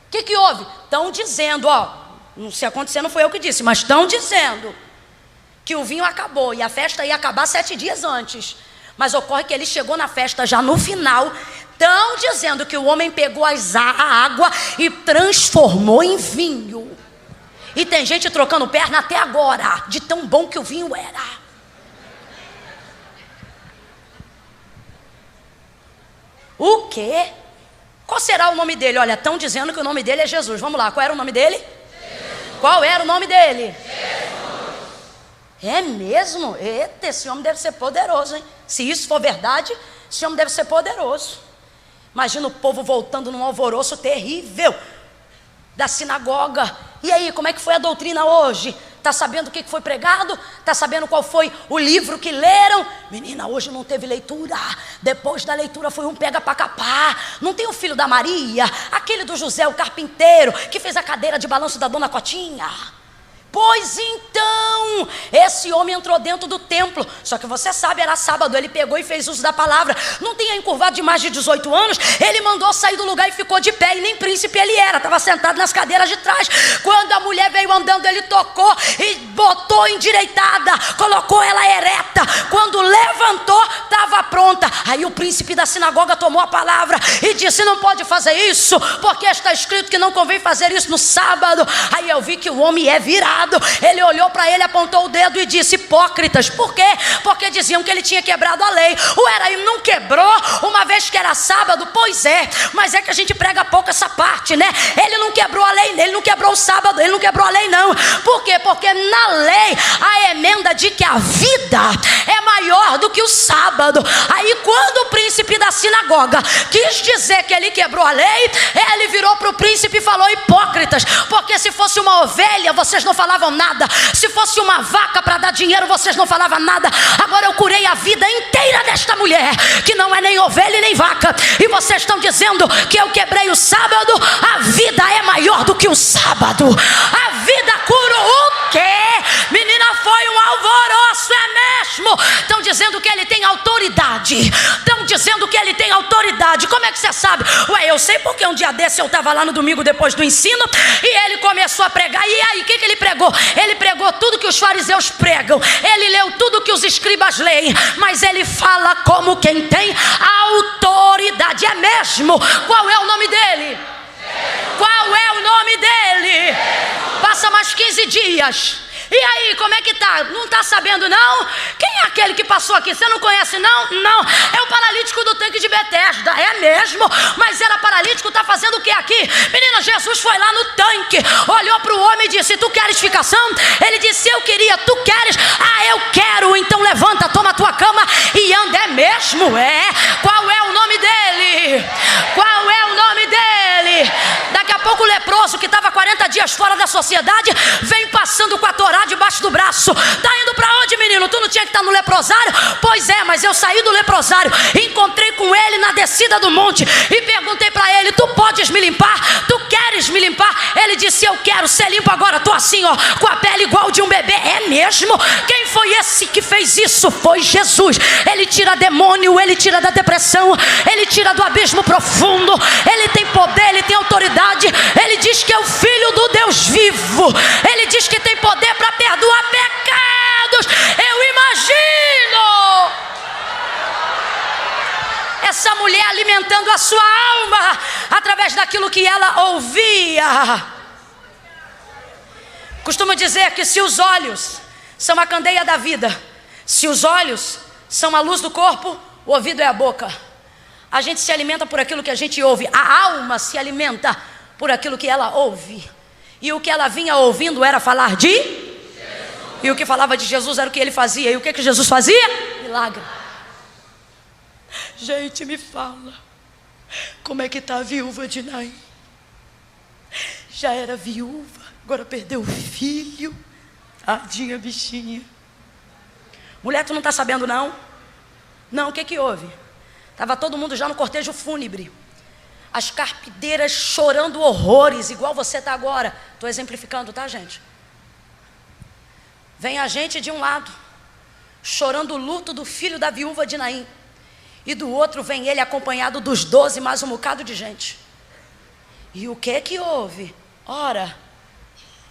O que houve? Estão dizendo, não sei acontecer, não foi eu que disse, mas estão dizendo que o vinho acabou e a festa ia acabar 7 dias antes. Mas ocorre que ele chegou na festa já no final. Estão dizendo que o homem pegou a água e transformou em vinho. E tem gente trocando perna até agora, de tão bom que o vinho era. O quê? Qual será o nome dele? Olha, estão dizendo que o nome dele é Jesus. Vamos lá, qual era o nome dele? Jesus. Qual era o nome dele? Jesus. É mesmo? Eita, esse homem deve ser poderoso, hein? Se isso for verdade, esse homem deve ser poderoso. Imagina o povo voltando num alvoroço terrível da sinagoga. E aí, como é que foi a doutrina hoje? Está sabendo o que foi pregado? Está sabendo qual foi o livro que leram? Menina, hoje não teve leitura. Depois da leitura foi um pega para capar. Não tem o filho da Maria, aquele do José, o carpinteiro, que fez a cadeira de balanço da dona Cotinha. Pois então, esse homem entrou dentro do templo. Só que você sabe, era sábado, ele pegou e fez uso da palavra. Não tinha encurvado de mais de 18 anos. Ele mandou sair do lugar e ficou de pé. E nem príncipe ele era, estava sentado nas cadeiras de trás. Quando a mulher veio andando, ele tocou e botou endireitada, colocou ela ereta. Quando levantou, estava pronta. Aí o príncipe da sinagoga tomou a palavra e disse: não pode fazer isso, porque está escrito que não convém fazer isso no sábado. Aí eu vi que o homem é virado. Ele olhou para ele, apontou o dedo e disse: hipócritas. Por quê? Porque diziam que ele tinha quebrado a lei. Ele não quebrou, uma vez que era sábado? Pois é, mas é que a gente prega pouco essa parte, né? Ele não quebrou a lei, ele não quebrou o sábado, ele não quebrou a lei não. Por quê? Porque na lei a emenda de que a vida é maior do que o sábado. Aí quando o príncipe da sinagoga quis dizer que ele quebrou a lei, ele virou para o príncipe e falou: hipócritas, porque se fosse uma ovelha vocês não falavam nada, se fosse uma vaca para dar dinheiro vocês não falavam nada. Agora eu curei a vida inteira desta mulher, que não é nem ovelha nem vaca, e vocês estão dizendo que eu quebrei o sábado. A vida é maior do que o sábado. A vida cura o quê? Menina, foi um alvoroço, é mesmo? Estão dizendo que ele tem autoridade. Estão dizendo que ele tem autoridade. Como é que você sabe? Eu sei porque um dia desse eu estava lá no domingo depois do ensino, e ele começou a pregar. E aí, o que ele pregou? Ele pregou tudo que os fariseus pregam. Ele leu tudo que os escribas leem. Mas ele fala como quem tem autoridade. É mesmo? Qual é o nome dele? Qual é o nome dele? Passa mais 15 dias. E aí, como é que tá? Não tá sabendo não? Quem é aquele que passou aqui? Você não conhece não? Não, é o paralítico do tanque de Betesda. É mesmo? Mas era paralítico, tá fazendo o que aqui? Menina, Jesus foi lá no tanque, olhou para o homem e disse: tu queres ficação? Ele disse: eu queria. Tu queres? Ah, eu quero. Então levanta, toma a tua cama e anda. É mesmo? É. Qual é o nome dele? Qual é o nome dele? Daqui a pouco o leproso que estava 40 dias fora da sociedade vem passando com a Torá debaixo do braço. Tá indo para onde, menino? Tu não tinha que estar no leprosário? Pois é, mas eu saí do leprosário, encontrei com ele na descida do monte e perguntei para ele: tu podes me limpar? Tu queres me limpar? Ele disse: eu quero ser limpo agora. Tô assim, ó, com a pele igual de um bebê. É mesmo? Quem foi esse que fez isso? Foi Jesus. Ele tira demônio, ele tira da depressão, ele tira do abismo profundo. Ele tem poder, ele tem autoridade. Ele diz que é o Filho do Deus vivo. Ele diz que tem poder para perdoar pecados. Eu imagino essa mulher alimentando a sua alma através daquilo que ela ouvia. Costumo dizer que se os olhos são a candeia da vida, se os olhos são a luz do corpo, o ouvido é a boca. A gente se alimenta por aquilo que a gente ouve. A alma se alimenta por aquilo que ela ouve. E o que ela vinha ouvindo era falar de Jesus. E o que falava de Jesus era o que ele fazia. E o que Jesus fazia? Milagre. Gente, me fala, como é que está a viúva de Naim? Já era viúva, agora perdeu o filho. Tadinha bichinha. Mulher, tu não está sabendo não? Não, o que que houve? Estava todo mundo já no cortejo fúnebre, as carpideiras chorando horrores, igual você está agora. Estou exemplificando, tá, gente? Vem a gente de um lado, chorando o luto do filho da viúva de Naim, e do outro vem ele acompanhado dos 12, mais um bocado de gente. E o que que houve? Ora,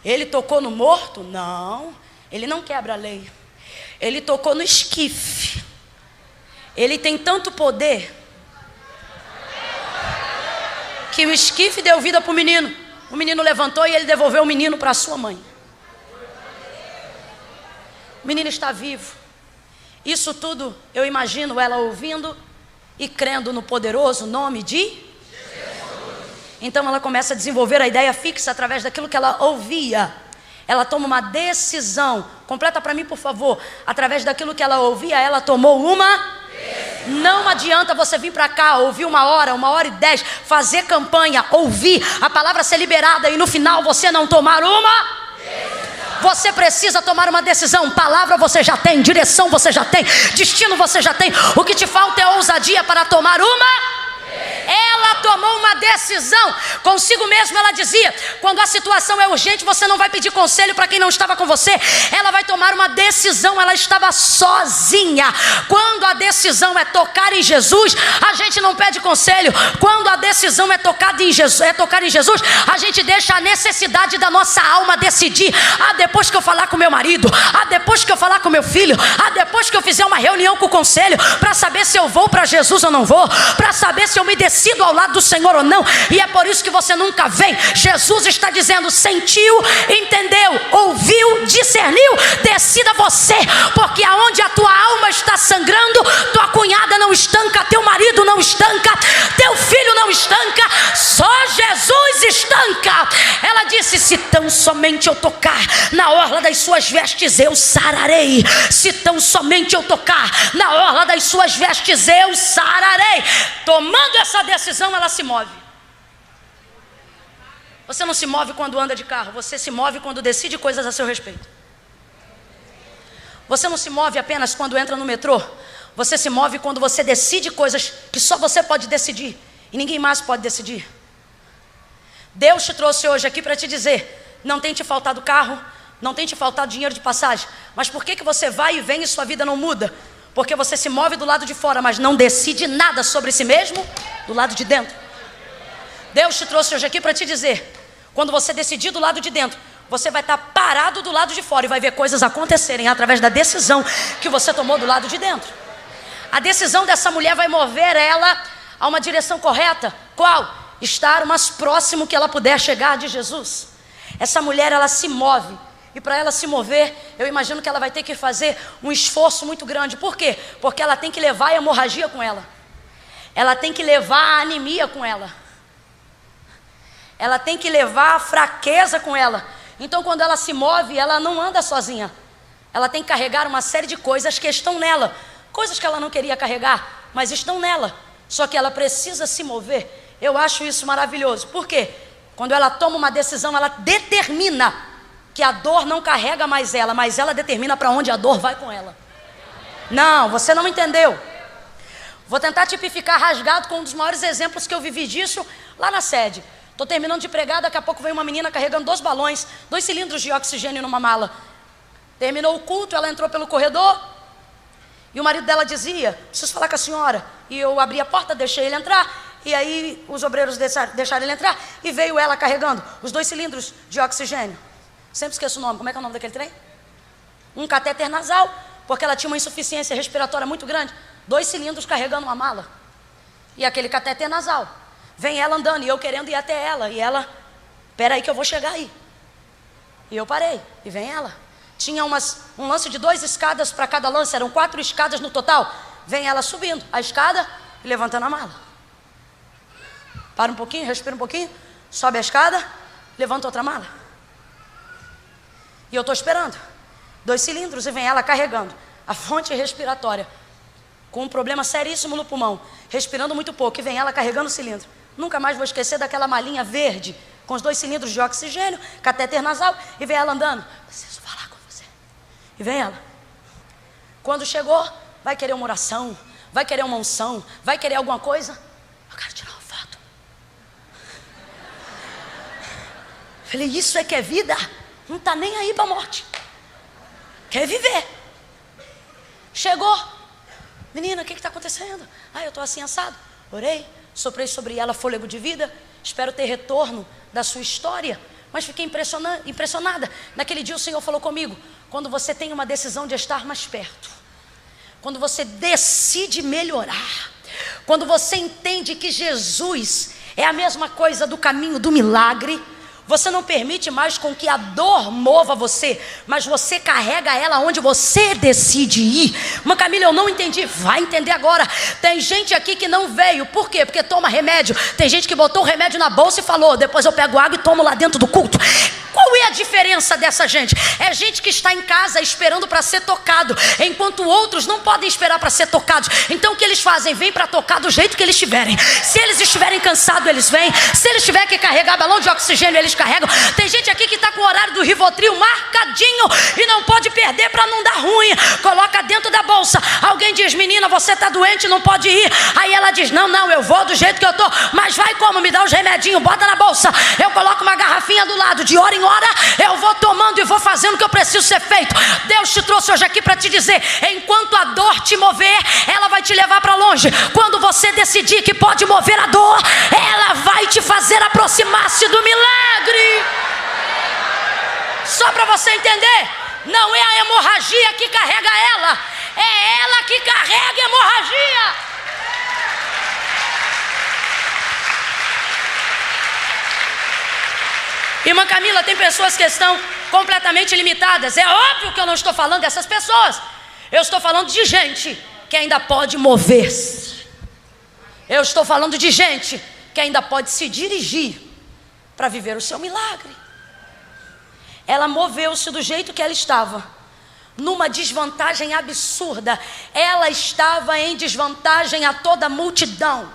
ele tocou no morto? Não, ele não quebra a lei. Ele tocou no esquife. Ele tem tanto poder que o esquife deu vida para o menino. O menino levantou e ele devolveu o menino para a sua mãe. O menino está vivo. Isso tudo eu imagino ela ouvindo e crendo no poderoso nome de Jesus. Então ela começa a desenvolver a ideia fixa através daquilo que ela ouvia. Ela toma uma decisão. Completa para mim, por favor. Através daquilo que ela ouvia, ela tomou uma. Não adianta você vir para cá, ouvir 1h10, fazer campanha, ouvir a palavra ser liberada e no final você não tomar uma. Você precisa tomar uma decisão. Palavra você já tem, direção você já tem, destino você já tem. O que te falta é ousadia para tomar uma. Ela tomou uma decisão consigo mesma. Ela dizia: quando a situação é urgente, você não vai pedir conselho para quem não estava com você. Ela vai tomar uma decisão. Ela estava sozinha. Quando a decisão é tocar em Jesus, a gente não pede conselho. Quando a decisão é tocar em Jesus, a gente deixa a necessidade da nossa alma decidir. Ah, depois que eu falar com meu marido, ah, depois que eu falar com meu filho, ah, depois que eu fizer uma reunião com o conselho para saber se eu vou para Jesus ou não vou, para saber se eu me decido ao lado do Senhor ou não. E é por isso que você nunca vem. Jesus está dizendo: sentiu, entendeu, ouviu, discerniu, decida você, porque aonde a tua alma está sangrando, tua cunhada não estanca, teu marido não estanca, teu filho não estanca, só Jesus estanca. Ela disse: se tão somente eu tocar na orla das suas vestes, eu sararei. Se tão somente eu tocar na orla das suas vestes, eu sararei. Tomando essa decisão, ela se move. Você não se move quando anda de carro, você se move quando decide coisas a seu respeito. Você não se move apenas quando entra no metrô, você se move quando você decide coisas que só você pode decidir e ninguém mais pode decidir. Deus te trouxe hoje aqui para te dizer: não tem te faltado carro, não tem te faltado dinheiro de passagem, mas por que você vai e vem e sua vida não muda? Porque você se move do lado de fora, mas não decide nada sobre si mesmo do lado de dentro. Deus te trouxe hoje aqui para te dizer: quando você decidir do lado de dentro, você vai estar parado do lado de fora e vai ver coisas acontecerem através da decisão que você tomou do lado de dentro. A decisão dessa mulher vai mover ela a uma direção correta. Qual? Estar o mais próximo que ela puder chegar de Jesus. Essa mulher, ela se move E para ela se mover, eu imagino que ela vai ter que fazer um esforço muito grande. Por quê? Porque ela tem que levar a hemorragia com ela. Ela tem que levar a anemia com ela. Ela tem que levar a fraqueza com ela. Então quando ela se move, ela não anda sozinha. Ela tem que carregar uma série de coisas que estão nela. Coisas que ela não queria carregar, mas estão nela. Só que ela precisa se mover. Eu acho isso maravilhoso. Por quê? Quando ela toma uma decisão, ela determina que a dor não carrega mais ela, mas ela determina para onde a dor vai com ela. Não, você não entendeu. Vou tentar tipificar rasgado com um dos maiores exemplos que eu vivi disso lá na sede. Estou terminando de pregar, daqui a pouco vem uma menina carregando 2 balões, 2 cilindros de oxigênio numa mala. Terminou o culto, ela entrou pelo corredor e o marido dela dizia: preciso falar com a senhora. E eu abri a porta, deixei ele entrar. E aí os obreiros deixaram ele entrar e veio ela carregando os 2 cilindros de oxigênio. Sempre esqueço o nome. Como é que é o nome daquele trem? Um catéter nasal, porque ela tinha uma insuficiência respiratória muito grande. 2 cilindros carregando uma mala. E aquele catéter nasal. Vem ela andando e eu querendo ir até ela. E ela, espera aí que eu vou chegar aí. E eu parei. E vem ela. Tinha um lance de 2 escadas para cada lance. Eram 4 escadas no total. Vem ela subindo a escada e levantando a mala. Para um pouquinho, respira um pouquinho. Sobe a escada, levanta outra mala. E eu estou esperando. 2 cilindros e vem ela carregando a fonte respiratória, com um problema seríssimo no pulmão, respirando muito pouco, e vem ela carregando o cilindro. Nunca mais vou esquecer daquela malinha verde, com os 2 cilindros de oxigênio, catéter nasal, e vem ela andando. Preciso falar com você. E vem ela. Quando chegou, vai querer uma oração, vai querer uma unção, vai querer alguma coisa. Eu quero tirar uma foto. Falei, isso é que é vida? Não está nem aí para a morte. Quer viver. Chegou. Menina, o que está acontecendo? Eu estou assim assado. Orei, soprei sobre ela fôlego de vida. Espero ter retorno da sua história. Mas fiquei impressionada. Naquele dia o Senhor falou comigo: quando você tem uma decisão de estar mais perto, quando você decide melhorar, quando você entende que Jesus é a mesma coisa do caminho do milagre, você não permite mais com que a dor mova você, mas você carrega ela onde você decide ir. Mas Camila, eu não entendi. Vai entender agora. Tem gente aqui que não veio. Por quê? Porque toma remédio. Tem gente que botou o remédio na bolsa e falou: depois eu pego água e tomo lá dentro do culto. Qual é a diferença dessa gente? É gente que está em casa esperando para ser tocado, enquanto outros não podem esperar para ser tocados. Então o que eles fazem? Vêm para tocar do jeito que eles estiverem. Se eles estiverem cansados, eles vêm. Se eles tiverem que carregar balão de oxigênio, eles carregam. Tem gente aqui que está com o horário do Rivotril marcadinho e não pode perder para não dar ruim. Coloca dentro da bolsa. Alguém diz: menina, você está doente, não pode ir. Aí ela diz: não, eu vou do jeito que eu estou. Mas vai como? Me dá os remedinhos, bota na bolsa. Eu coloco uma garrafinha do lado, de hora em hora eu vou tomando e vou fazendo o que eu preciso ser feito. Deus te trouxe hoje aqui para te dizer: enquanto a dor te mover, ela vai te levar para longe. Quando você decidir que pode mover a dor, ela vai te fazer aproximar-se do milagre. Só para você entender, não é a hemorragia que carrega ela, é ela que carrega a hemorragia. Irmã Camila, tem pessoas que estão completamente limitadas. É óbvio que eu não estou falando dessas pessoas. Eu estou falando de gente que ainda pode mover-se. Eu estou falando de gente que ainda pode se dirigir para viver o seu milagre. Ela moveu-se do jeito que ela estava, numa desvantagem absurda. Ela estava em desvantagem a toda a multidão.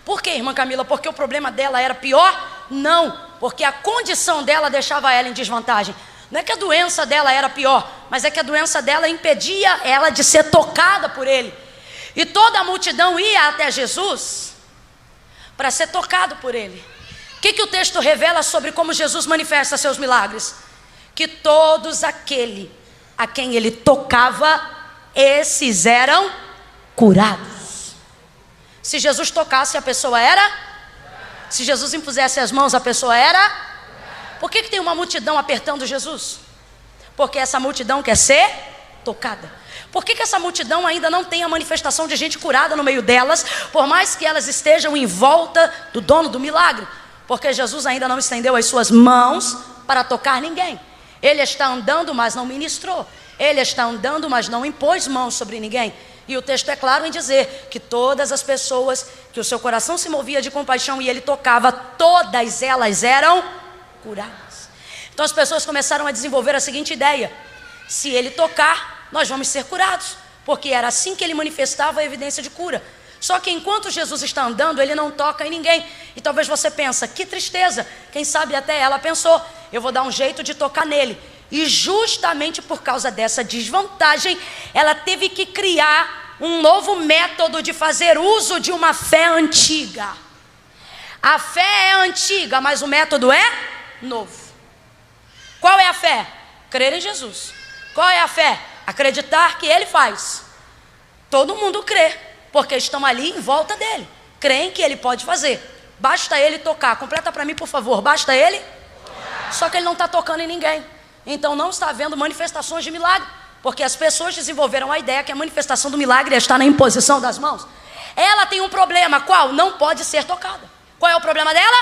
Por quê, irmã Camila? Porque o problema dela era pior? Não, porque a condição dela deixava ela em desvantagem. Não é que a doença dela era pior, mas é que a doença dela impedia ela de ser tocada por ele. E toda a multidão ia até Jesus para ser tocado por ele. O que o texto revela sobre como Jesus manifesta seus milagres? Que todos aquele a quem ele tocava, esses eram curados. Se Jesus tocasse, a pessoa era? Se Jesus impusesse as mãos, a pessoa era? Por que tem uma multidão apertando Jesus? Porque essa multidão quer ser tocada. Por que essa multidão ainda não tem a manifestação de gente curada no meio delas, por mais que elas estejam em volta do dono do milagre? Porque Jesus ainda não estendeu as suas mãos para tocar ninguém. Ele está andando, mas não ministrou. Ele está andando, mas não impôs mãos sobre ninguém. E o texto é claro em dizer que todas as pessoas que o seu coração se movia de compaixão e ele tocava, todas elas eram curadas. Então as pessoas começaram a desenvolver a seguinte ideia: se ele tocar, nós vamos ser curados, porque era assim que ele manifestava a evidência de cura. Só que enquanto Jesus está andando, ele não toca em ninguém. E talvez você pense, que tristeza. Quem sabe até ela pensou, eu vou dar um jeito de tocar nele. E justamente por causa dessa desvantagem, ela teve que criar um novo método de fazer uso de uma fé antiga. A fé é antiga, mas o método é novo. Qual é a fé? Crer em Jesus. Qual é a fé? Acreditar que ele faz. Todo mundo crê, porque estão ali em volta dele. Creem que ele pode fazer. Basta ele tocar. Completa para mim, por favor. Basta ele? Só que ele não está tocando em ninguém. Então não está havendo manifestações de milagre, porque as pessoas desenvolveram a ideia que a manifestação do milagre está na imposição das mãos. Ela tem um problema, qual? Não pode ser tocada. Qual é o problema dela?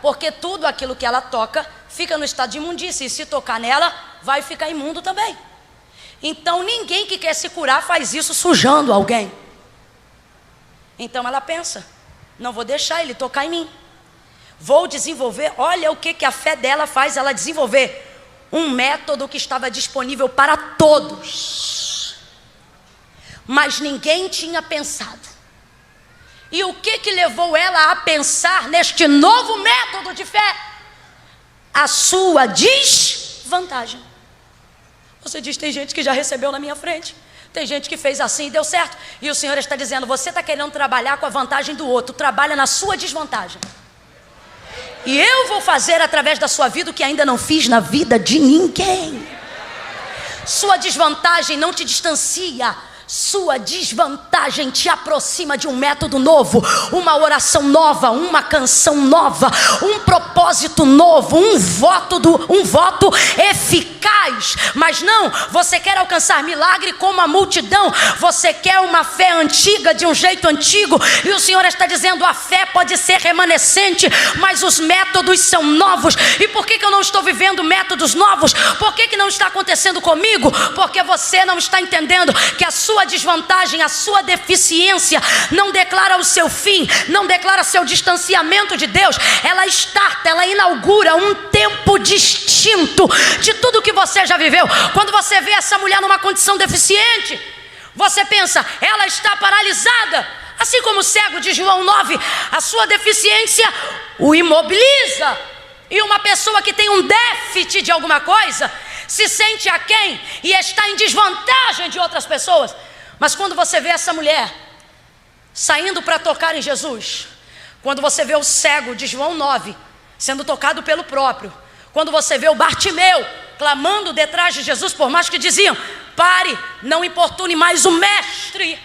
Porque tudo aquilo que ela toca fica no estado de imundícia, e se tocar nela, vai ficar imundo também. Então ninguém que quer se curar faz isso sujando alguém. Então ela pensa, não vou deixar ele tocar em mim. Vou desenvolver, olha o que a fé dela faz ela desenvolver. Um método que estava disponível para todos, mas ninguém tinha pensado. E o que levou ela a pensar neste novo método de fé? A sua desvantagem. Você diz, tem gente que já recebeu na minha frente, tem gente que fez assim e deu certo. E o Senhor está dizendo, você está querendo trabalhar com a vantagem do outro, trabalha na sua desvantagem. E eu vou fazer através da sua vida o que ainda não fiz na vida de ninguém. Sua desvantagem não te distancia. Sua desvantagem te aproxima de um método novo, uma oração nova, uma canção nova, um propósito novo, um voto eficaz. Mas não, você quer alcançar milagre como a multidão, você quer uma fé antiga de um jeito antigo, e o Senhor está dizendo, a fé pode ser remanescente, mas os métodos são novos. E por que eu não estou vivendo métodos novos? Por que não está acontecendo comigo? Porque você não está entendendo que a sua desvantagem, a sua deficiência não declara o seu fim, não declara seu distanciamento de Deus. Ela starta, ela inaugura um tempo distinto de tudo que você já viveu. Quando você vê essa mulher numa condição deficiente, você pensa, ela está paralisada. Assim como o cego de João 9, a sua deficiência o imobiliza. E uma pessoa que tem um déficit de alguma coisa se sente aquém e está em desvantagem de outras pessoas. Mas quando você vê essa mulher saindo para tocar em Jesus, quando você vê o cego de João 9 sendo tocado pelo próprio, quando você vê o Bartimeu clamando detrás de Jesus, por mais que diziam, pare, não importune mais o mestre,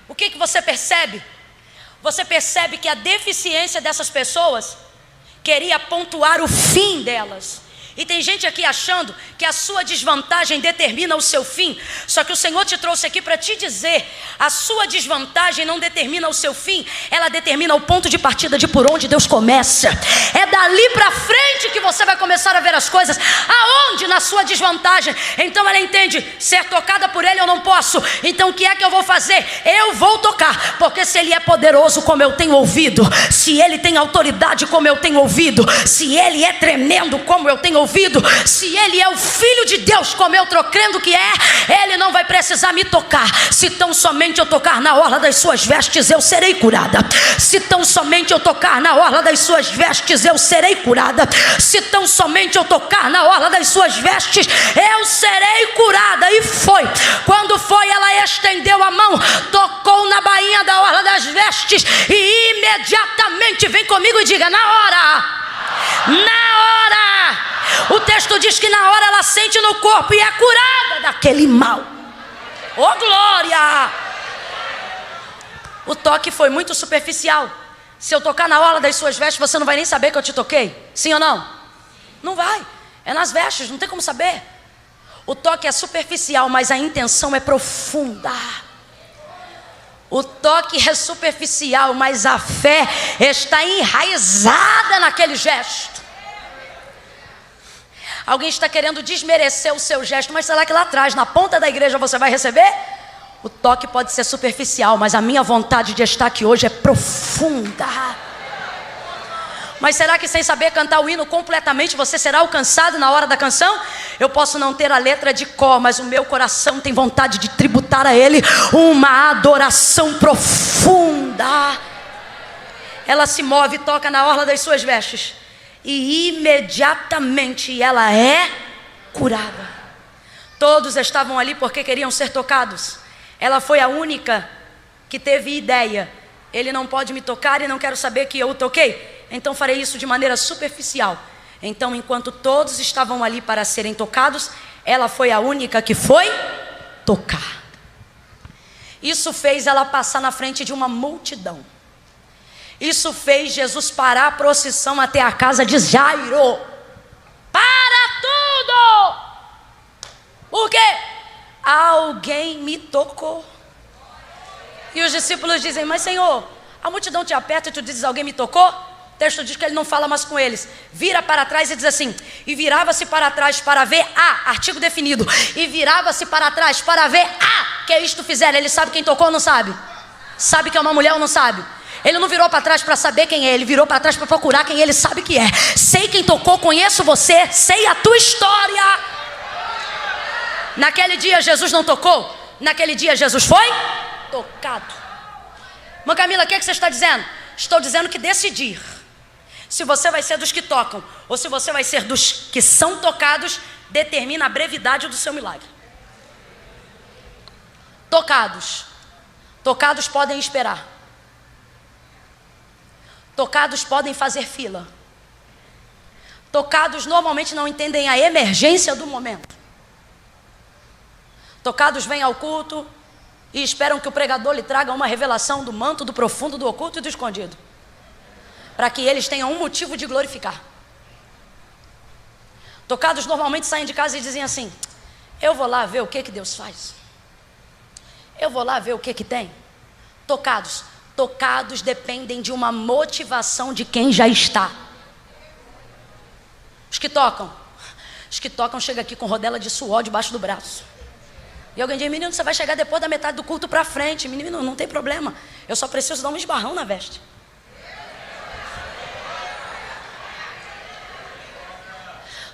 o que você percebe? Você percebe que a deficiência dessas pessoas queria pontuar o fim delas. E tem gente aqui achando que a sua desvantagem determina o seu fim. Só que o Senhor te trouxe aqui para te dizer, a sua desvantagem não determina o seu fim, ela determina o ponto de partida de por onde Deus começa. É dali para frente que você vai começar a ver as coisas. Aonde? Na sua desvantagem. Então ela entende, ser tocada por Ele eu não posso. Então o que é que eu vou fazer? Eu vou tocar, porque se Ele é poderoso como eu tenho ouvido, se Ele tem autoridade como eu tenho ouvido, se Ele é tremendo como eu tenho ouvido, se Ele é o Filho de Deus como eu estou crendo que é, Ele não vai precisar me tocar. Se tão somente eu tocar na orla das suas vestes, eu serei curada. Se tão somente eu tocar na orla das suas vestes, eu serei curada. Se tão somente eu tocar na orla das suas vestes, eu serei curada. E foi. Quando foi, ela estendeu a mão, tocou na bainha da orla das vestes e imediatamente, vem comigo e diga, na hora. O texto diz que na hora ela sente no corpo e é curada daquele mal. Oh glória! O toque foi muito superficial. Se eu tocar na orla das suas vestes, você não vai nem saber que eu te toquei. Sim ou não? Não vai. É nas vestes, não tem como saber. O toque é superficial, mas a intenção é profunda. O toque é superficial, mas a fé está enraizada naquele gesto. Alguém está querendo desmerecer o seu gesto, mas será que lá atrás, na ponta da igreja, você vai receber? O toque pode ser superficial, mas a minha vontade de estar aqui hoje é profunda. Mas será que sem saber cantar o hino completamente você será alcançado na hora da canção? Eu posso não ter a letra de cor, mas o meu coração tem vontade de tributar a Ele uma adoração profunda. Ela se move e toca na orla das suas vestes, e imediatamente ela é curada. Todos estavam ali porque queriam ser tocados. Ela foi a única que teve ideia: ele não pode me tocar e não quero saber que eu o toquei, então farei isso de maneira superficial. Então, enquanto todos estavam ali para serem tocados, ela foi a única que foi tocar. Isso fez ela passar na frente de uma multidão. Isso fez Jesus parar a procissão até a casa de Jairo. Para tudo! Por quê? Alguém me tocou. E os discípulos dizem: mas Senhor, a multidão te aperta e tu dizes: alguém me tocou? O texto diz que ele não fala mais com eles. Vira para trás e diz assim: e virava-se para trás para ver artigo definido. E virava-se para trás para ver que isto fizeram. Ele sabe quem tocou ou não sabe? Sabe que é uma mulher ou não sabe? Ele não virou para trás para saber quem é, ele virou para trás para procurar quem ele sabe que é. Sei quem tocou, conheço você, sei a tua história. Naquele dia Jesus não tocou, naquele dia Jesus foi tocado. Irmã Camila, o que você está dizendo? Estou dizendo que decidir se você vai ser dos que tocam ou se você vai ser dos que são tocados determina a brevidade do seu milagre. Tocados podem esperar. Tocados podem fazer fila. Tocados normalmente não entendem a emergência do momento. Tocados vêm ao culto e esperam que o pregador lhe traga uma revelação do manto, do profundo, do oculto e do escondido, para que eles tenham um motivo de glorificar. Tocados normalmente saem de casa e dizem assim: eu vou lá ver o que Deus faz. Eu vou lá ver o que tem. Tocados dependem de uma motivação de quem já está. Os que tocam chegam aqui com rodela de suor debaixo do braço. E alguém diz: menino, você vai chegar depois da metade do culto para frente. Menino, não tem problema, eu só preciso dar um esbarrão na veste.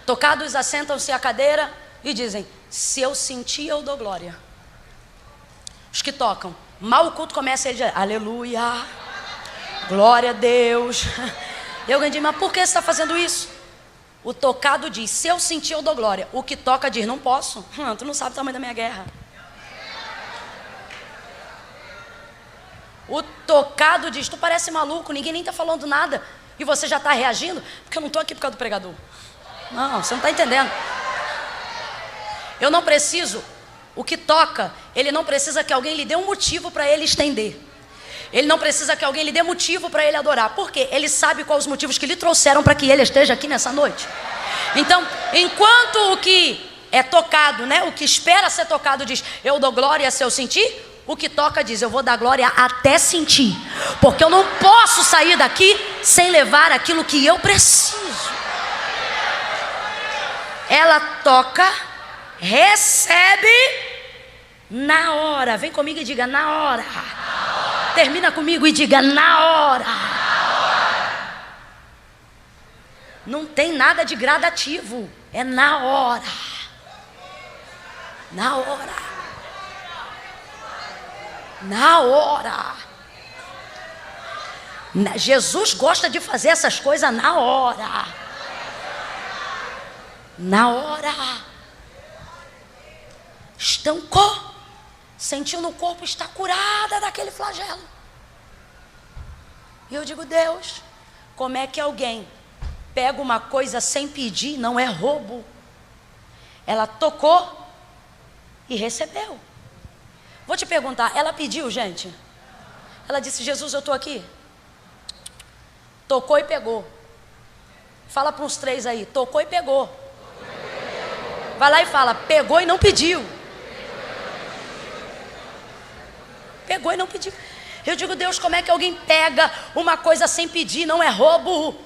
Tocados assentam-se à cadeira e dizem: se eu sentir, eu dou glória. Os que tocam, mal o culto começa, ele diz: aleluia, glória a Deus. E alguém diz: mas por que você está fazendo isso? O tocado diz: se eu sentir, eu dou glória. O que toca diz: não posso, tu não sabe o tamanho da minha guerra. O tocado diz: tu parece maluco, ninguém nem está falando nada e você já está reagindo, porque eu não estou aqui por causa do pregador. Não, você não está entendendo. Eu não preciso. O que toca, ele não precisa que alguém lhe dê um motivo para ele estender. Ele não precisa que alguém lhe dê motivo para ele adorar. Por quê? Ele sabe quais os motivos que lhe trouxeram para que ele esteja aqui nessa noite. Então, enquanto o que é tocado, o que espera ser tocado diz: eu dou glória se eu sentir, o que toca diz: eu vou dar glória até sentir. Porque eu não posso sair daqui sem levar aquilo que eu preciso. Ela toca, recebe na hora. Vem comigo e diga: na hora. Termina comigo e diga: na hora. Não tem nada de gradativo, é na hora. Na hora. Na hora. Jesus gosta de fazer essas coisas na hora. Na hora. Estancou. Sentiu no corpo, está curada daquele flagelo. E eu digo: Deus, como é que alguém pega uma coisa sem pedir? Não é roubo. Ela tocou e recebeu. Vou te perguntar, ela pediu, gente? Ela disse: Jesus, eu estou aqui. Tocou e pegou. Fala para uns 3 aí: tocou e pegou. Vai lá e fala: pegou e não pediu. Pegou e não pediu. Eu digo: Deus, como é que alguém pega uma coisa sem pedir? Não é roubo.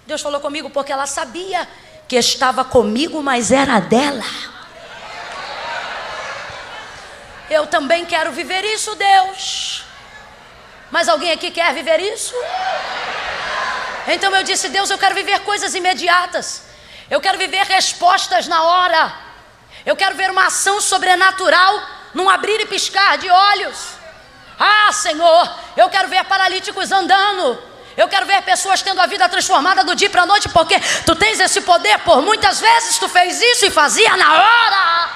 Deus falou comigo porque ela sabia que estava comigo, mas era dela. Eu também quero viver isso, Deus. Mas alguém aqui quer viver isso? Então eu disse: Deus, eu quero viver coisas imediatas. Eu quero viver respostas na hora. Eu quero ver uma ação sobrenatural num abrir e piscar de olhos. Ah, Senhor, eu quero ver paralíticos andando. Eu quero ver pessoas tendo a vida transformada do dia para a noite, porque tu tens esse poder. Por muitas vezes tu fez isso e fazia na hora.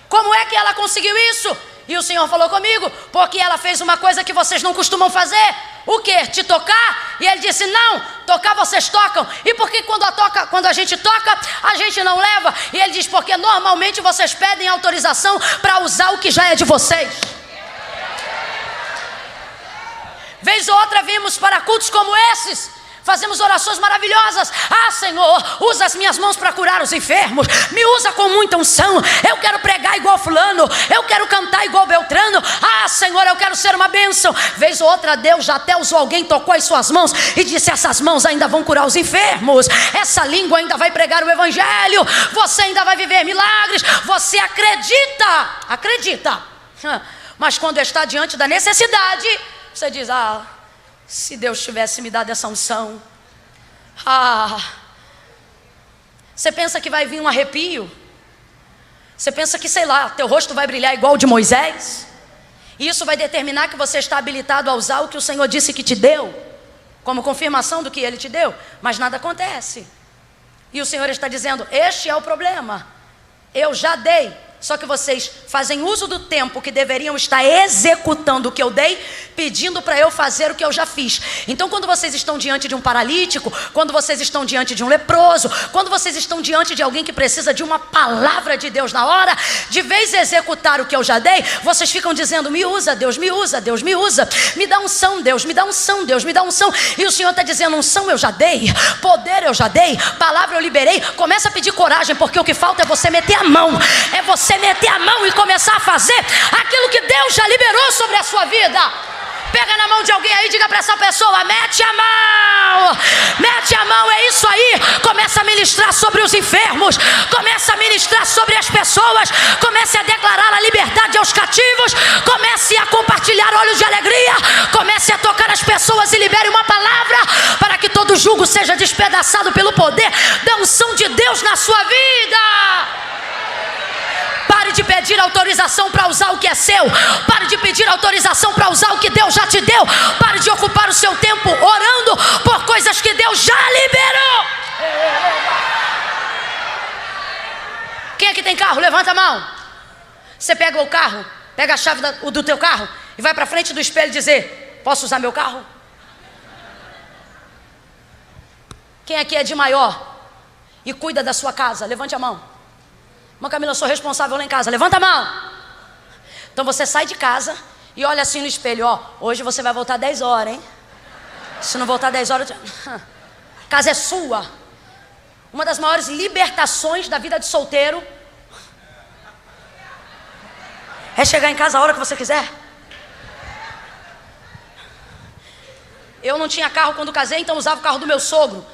Como é que ela conseguiu isso? E o Senhor falou comigo: porque ela fez uma coisa que vocês não costumam fazer. O quê? Te tocar? E ele disse: não, tocar vocês tocam. E por que quando a gente toca, a gente não leva? E ele diz: porque normalmente vocês pedem autorização para usar o que já é de vocês. Vez ou outra vimos para cultos como esses, fazemos orações maravilhosas. Ah, Senhor, usa as minhas mãos para curar os enfermos. Me usa com muita unção. Eu quero pregar igual fulano. Eu quero cantar igual Beltrano. Ah, Senhor, eu quero ser uma bênção. Vez ou outra Deus já até usou alguém, tocou as suas mãos e disse: essas mãos ainda vão curar os enfermos. Essa língua ainda vai pregar o evangelho. Você ainda vai viver milagres. Você acredita. Acredita. Mas quando está diante da necessidade, você diz: ah, se Deus tivesse me dado essa unção. Ah, você pensa que vai vir um arrepio? Você pensa que, sei lá, teu rosto vai brilhar igual o de Moisés? E isso vai determinar que você está habilitado a usar o que o Senhor disse que te deu, como confirmação do que Ele te deu. Mas nada acontece. E o Senhor está dizendo: este é o problema. Eu já dei. Só que vocês fazem uso do tempo que deveriam estar executando o que eu dei, pedindo para eu fazer o que eu já fiz. Então, quando vocês estão diante de um paralítico, quando vocês estão diante de um leproso, quando vocês estão diante de alguém que precisa de uma palavra de Deus na hora, de vez em executar o que eu já dei, vocês ficam dizendo: me usa, Deus, me usa, Deus, me usa. Me dá unção, Deus, me dá unção, Deus, me dá unção. E o Senhor está dizendo: unção eu já dei, poder eu já dei, palavra eu liberei. Começa a pedir coragem, porque o que falta é você meter a mão. É você meter a mão e começar a fazer aquilo que Deus já liberou sobre a sua vida. Pega na mão de alguém aí e diga para essa pessoa: mete a mão. Mete a mão, é isso aí. Começa a ministrar sobre os enfermos. Começa a ministrar sobre as pessoas. Comece a declarar a liberdade aos cativos. Comece a compartilhar olhos de alegria. Comece a tocar as pessoas e libere uma palavra para que todo jugo seja despedaçado pelo poder da unção de Deus na sua vida. Pare de pedir autorização para usar o que é seu. Pare de pedir autorização para usar o que Deus já te deu. Pare de ocupar o seu tempo orando por coisas que Deus já liberou. Quem aqui tem carro? Levanta a mão. Você pega o carro, pega a chave do teu carro e vai para frente do espelho dizer: posso usar meu carro? Quem aqui é de maior e cuida da sua casa? Levante a mão. Irmã Camila, eu sou responsável lá em casa. Levanta a mão. Então você sai de casa e olha assim no espelho: ó, hoje você vai voltar 10 horas, hein? Se não voltar 10 horas, a casa é sua. Uma das maiores libertações da vida de solteiro é chegar em casa a hora que você quiser. Eu não tinha carro quando casei, então usava o carro do meu sogro.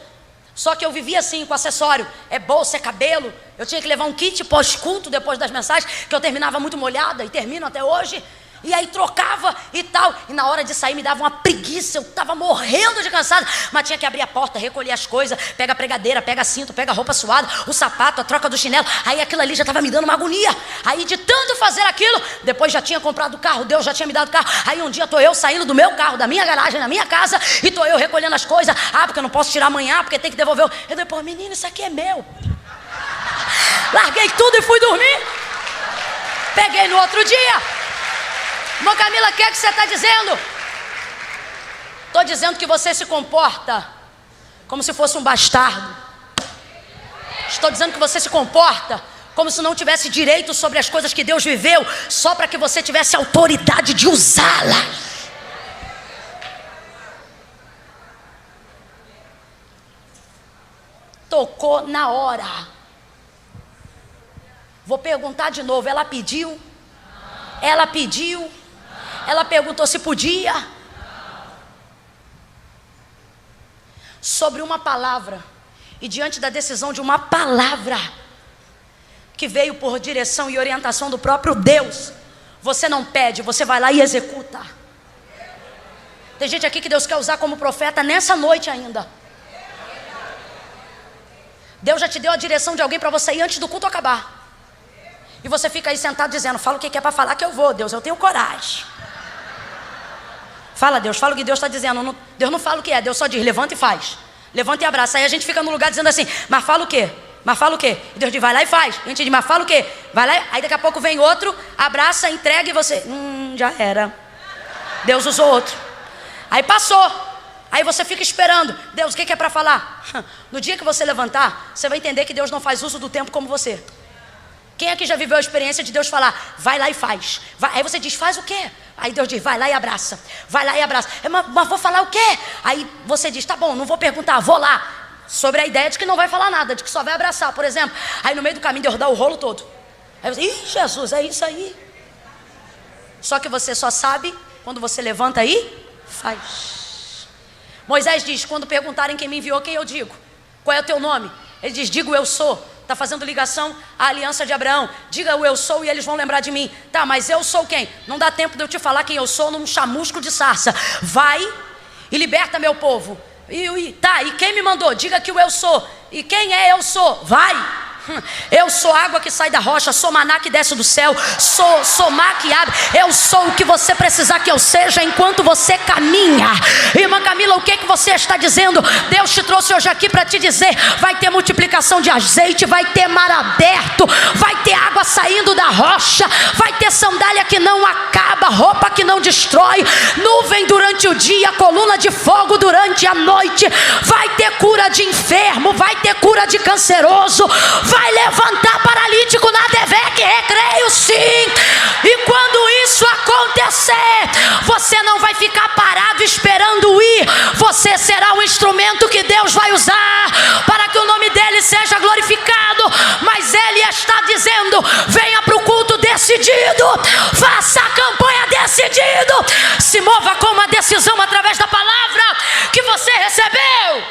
Só que eu vivia assim, com acessório, é bolsa, é cabelo. Eu tinha que levar um kit pós-culto depois das mensagens, que eu terminava muito molhada e termino até hoje. E aí trocava e tal. E na hora de sair me dava uma preguiça. Eu estava morrendo de cansado. Mas tinha que abrir a porta, recolher as coisas. Pega a pregadeira, pega cinto, pega a roupa suada, o sapato, a troca do chinelo. Aí aquilo ali já estava me dando uma agonia. Aí de tanto fazer aquilo, depois já tinha comprado o carro, Deus já tinha me dado o carro. Aí um dia estou eu saindo do meu carro, da minha garagem, na minha casa. E estou eu recolhendo as coisas. Ah, porque eu não posso tirar amanhã, porque tem que devolver. Eu depois, menino, isso aqui é meu. Larguei tudo e fui dormir. Peguei no outro dia. Irmã Camila, o que é que você está dizendo? Estou dizendo que você se comporta como se fosse um bastardo. Estou dizendo que você se comporta como se não tivesse direito sobre as coisas que Deus viveu, só para que você tivesse autoridade de usá-las. Tocou na hora. Vou perguntar de novo: ela pediu? Ela pediu? Ela perguntou se podia? Sobre uma palavra e diante da decisão de uma palavra que veio por direção e orientação do próprio Deus, você não pede, você vai lá e executa. Tem gente aqui que Deus quer usar como profeta nessa noite ainda. Deus já te deu a direção de alguém para você ir antes do culto acabar. E você fica aí sentado dizendo: fala o que é para falar que eu vou. Deus, eu tenho coragem. Fala, Deus, fala o que Deus está dizendo. Deus não fala o que é, Deus só diz: levanta e faz. Levanta e abraça. Aí a gente fica no lugar dizendo assim: mas fala o quê? Mas fala o quê? E Deus diz: vai lá e faz. A gente diz: mas fala o quê? Vai lá. Aí daqui a pouco vem outro, abraça, entrega e você: já era. Deus usou outro. Aí passou. Aí você fica esperando. Deus, o que é para falar? No dia que você levantar, você vai entender que Deus não faz uso do tempo como você. Quem aqui já viveu a experiência de Deus falar: vai lá e faz. Aí você diz: faz o quê? Aí Deus diz: vai lá e abraça. Vai lá e abraça. Mas vou falar o quê? Aí você diz: tá bom, não vou perguntar, vou lá. Sobre a ideia de que não vai falar nada, de que só vai abraçar, por exemplo. Aí no meio do caminho Deus dá o rolo todo. Aí você: ih, Jesus, é isso aí. Só que você só sabe quando você levanta e faz. Moisés diz: quando perguntarem quem me enviou, quem eu digo? Qual é o teu nome? Ele diz: digo eu sou. Está fazendo ligação à aliança de Abraão. Diga o eu sou e eles vão lembrar de mim. Tá, mas eu sou quem? Não dá tempo de eu te falar quem eu sou num chamusco de sarça. Vai e liberta meu povo. E quem me mandou? Diga que o eu sou. E quem é eu sou? Vai. Eu sou água que sai da rocha, sou maná que desce do céu, sou mar que abre. Eu sou o que você precisar que eu seja enquanto você caminha. Irmã Camila, o que você está dizendo? Deus te trouxe hoje aqui para te dizer: vai ter multiplicação de azeite, vai ter mar aberto, vai ter água saindo da rocha, vai ter sandália que não acaba, roupa que não destrói, nuvem durante o dia, coluna de fogo durante a noite, vai ter cura de enfermo, vai ter cura de canceroso, vai levantar paralítico na DEVEC Recreio, sim. E quando isso acontecer, você não vai ficar parado esperando ir. Você será um instrumento que Deus vai usar para que o nome dele seja glorificado. Mas ele está dizendo: venha para o culto decidido, faça a campanha decidido, se mova com uma decisão através da palavra que você recebeu,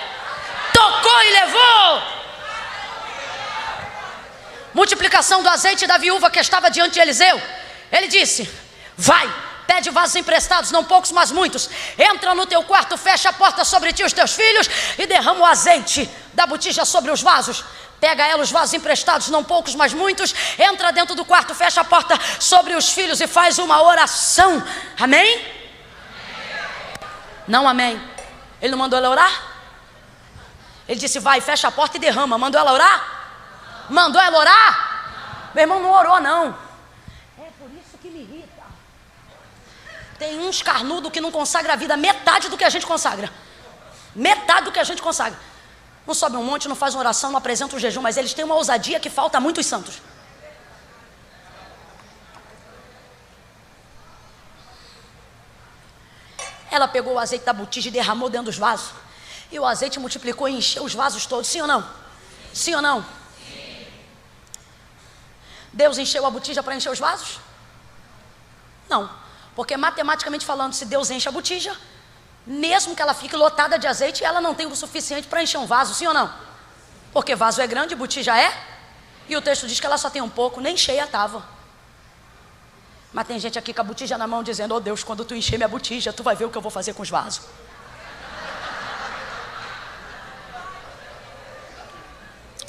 tocou e levou. Multiplicação do azeite da viúva que estava diante de Eliseu. Ele disse: vai, pede vasos emprestados, não poucos, mas muitos. Entra no teu quarto, fecha a porta sobre ti e os teus filhos e derrama o azeite da botija sobre os vasos. Pega ela os vasos emprestados, não poucos, mas muitos. Entra dentro do quarto, fecha a porta sobre os filhos e faz uma oração. Amém? Não amém. Ele não mandou ela orar? Ele disse: vai, fecha a porta e derrama. Mandou ela orar? Mandou ela orar? Meu irmão, não orou não. É por isso que me irrita. Tem uns carnudos que não consagram a vida metade do que a gente consagra. Metade do que a gente consagra. Não sobe um monte, não faz uma oração, não apresenta um jejum, mas eles têm uma ousadia que falta a muitos santos. Ela pegou o azeite da botija e derramou dentro dos vasos. E o azeite multiplicou e encheu os vasos todos. Sim ou não? Sim ou não? Deus encheu a botija para encher os vasos? Não, porque matematicamente falando, se Deus enche a botija, mesmo que ela fique lotada de azeite, ela não tem o suficiente para encher um vaso, sim ou não? Porque vaso é grande, botija é, e o texto diz que ela só tem um pouco, nem cheia estava. Mas tem gente aqui com a botija na mão dizendo: oh Deus, quando tu encher minha botija, tu vai ver o que eu vou fazer com os vasos.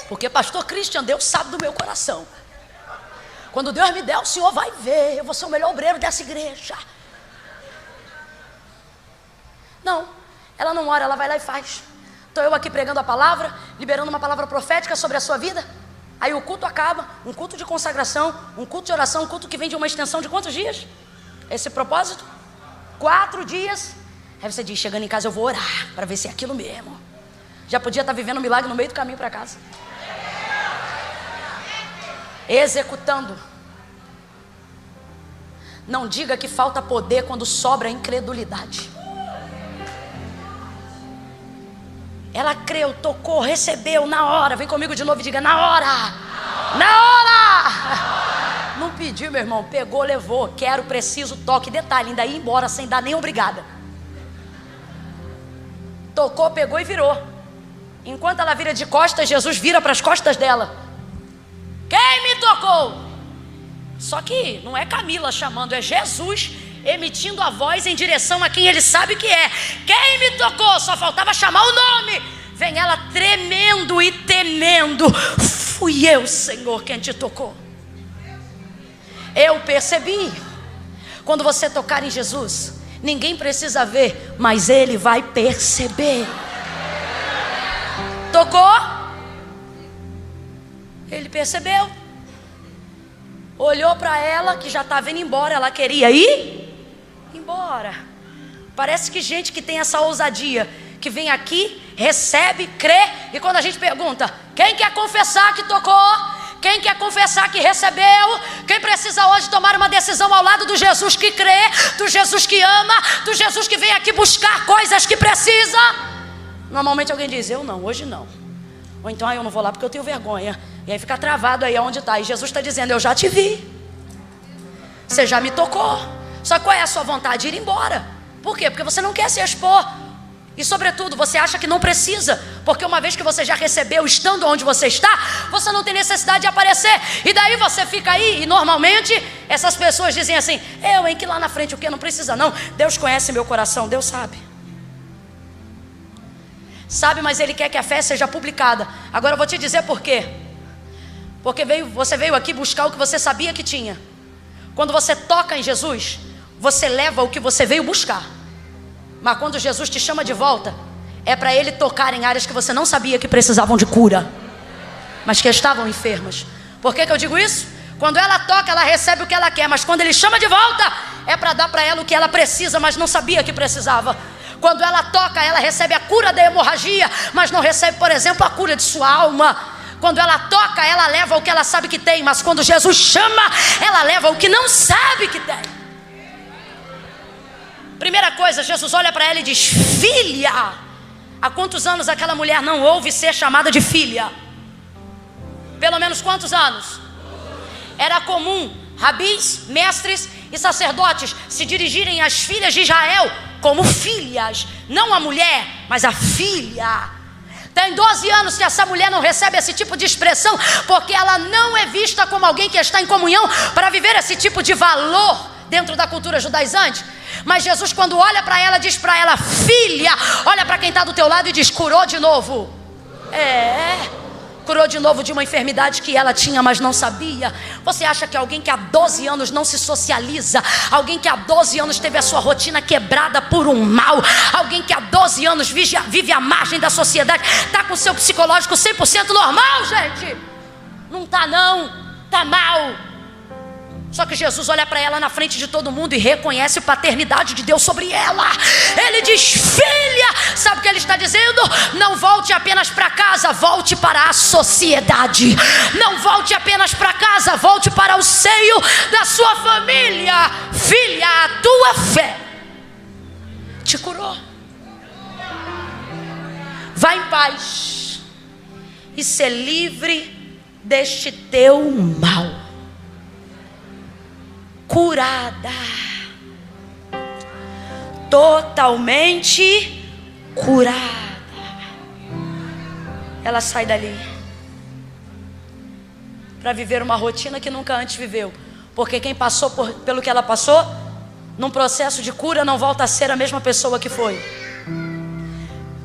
Porque pastor Christian, Deus sabe do meu coração. Quando Deus me der, o Senhor vai ver. Eu vou ser o melhor obreiro dessa igreja. Não, ela não ora, ela vai lá e faz. Estou eu aqui pregando a palavra, liberando uma palavra profética sobre a sua vida. Aí o culto acaba, um culto de consagração, um culto de oração, um culto que vem de uma extensão de quantos dias? Esse propósito? 4 dias. Aí você diz: chegando em casa eu vou orar, para ver se é aquilo mesmo. Já podia estar vivendo um milagre no meio do caminho para casa. Executando. Não diga que falta poder quando sobra incredulidade. Ela creu, tocou, recebeu na hora. Vem comigo de novo e diga: na hora. Na hora. Não pediu, meu irmão, pegou, levou. Quero, preciso, toque. Detalhe, ainda ia embora sem dar nem obrigada. Tocou, pegou e virou. Enquanto ela vira de costas, Jesus vira para as costas dela. Quem me tocou? Só que não é Camila chamando, é Jesus emitindo a voz em direção a quem ele sabe que é. Quem me tocou? Só faltava chamar o nome. Vem ela tremendo e temendo. Fui eu, Senhor, quem te tocou. Eu percebi. Quando você tocar em Jesus, ninguém precisa ver, mas ele vai perceber. Tocou? Ele percebeu. Olhou para ela, que já estava indo embora. Ela queria ir embora. Parece que gente que tem essa ousadia, que vem aqui, recebe, crê, e quando a gente pergunta: quem quer confessar que tocou? Quem quer confessar que recebeu? Quem precisa hoje tomar uma decisão ao lado do Jesus que crê, do Jesus que ama, do Jesus que vem aqui buscar coisas que precisa? Normalmente alguém diz: eu não, hoje não. Ou então: eu não vou lá porque eu tenho vergonha. E aí fica travado aí onde está. E Jesus está dizendo: eu já te vi. Você já me tocou. Só que qual é a sua vontade? Ir embora. Por quê? Porque você não quer se expor. E sobretudo você acha que não precisa, porque uma vez que você já recebeu, estando onde você está, você não tem necessidade de aparecer. E daí você fica aí. E normalmente essas pessoas dizem assim: eu, que lá na frente o que? Não precisa não. Deus conhece meu coração, Deus sabe. Sabe, mas Ele quer que a fé seja publicada. Agora eu vou te dizer por quê. Porque você veio aqui buscar o que você sabia que tinha. Quando você toca em Jesus, você leva o que você veio buscar. Mas quando Jesus te chama de volta, é para Ele tocar em áreas que você não sabia que precisavam de cura, mas que estavam enfermas. Por que eu digo isso? Quando ela toca, ela recebe o que ela quer. Mas quando Ele chama de volta, é para dar para ela o que ela precisa, mas não sabia que precisava. Quando ela toca, ela recebe a cura da hemorragia, mas não recebe, por exemplo, a cura de sua alma. Quando ela toca, ela leva o que ela sabe que tem. Mas quando Jesus chama, ela leva o que não sabe que tem. Primeira coisa, Jesus olha para ela e diz: filha. Há quantos anos aquela mulher não ouve ser chamada de filha? Pelo menos quantos anos? Era comum rabis, mestres e sacerdotes se dirigirem às filhas de Israel como filhas. Não a mulher, mas a filha. Tem 12 anos que essa mulher não recebe esse tipo de expressão, porque ela não é vista como alguém que está em comunhão para viver esse tipo de valor dentro da cultura judaizante. Mas Jesus, quando olha para ela, diz para ela: filha. Olha para quem está do teu lado e diz: curou de novo. Curou de novo de uma enfermidade que ela tinha, mas não sabia. Você acha que alguém que há 12 anos não se socializa, alguém que há 12 anos teve a sua rotina quebrada por um mal, alguém que há 12 anos vive à margem da sociedade, está com o seu psicológico 100% normal, gente? Não está não, está mal. Só que Jesus olha para ela na frente de todo mundo e reconhece a paternidade de Deus sobre ela. Ele diz: filha. Sabe o que ele está dizendo? Não volte apenas para casa, volte para a sociedade. Não volte apenas para casa, volte para o seio da sua família. Filha, a tua fé te curou. Vá em paz e ser livre deste teu mal. Curada, totalmente curada. Ela sai dali para viver uma rotina que nunca antes viveu, porque quem passou pelo que ela passou, num processo de cura, não volta a ser a mesma pessoa que foi.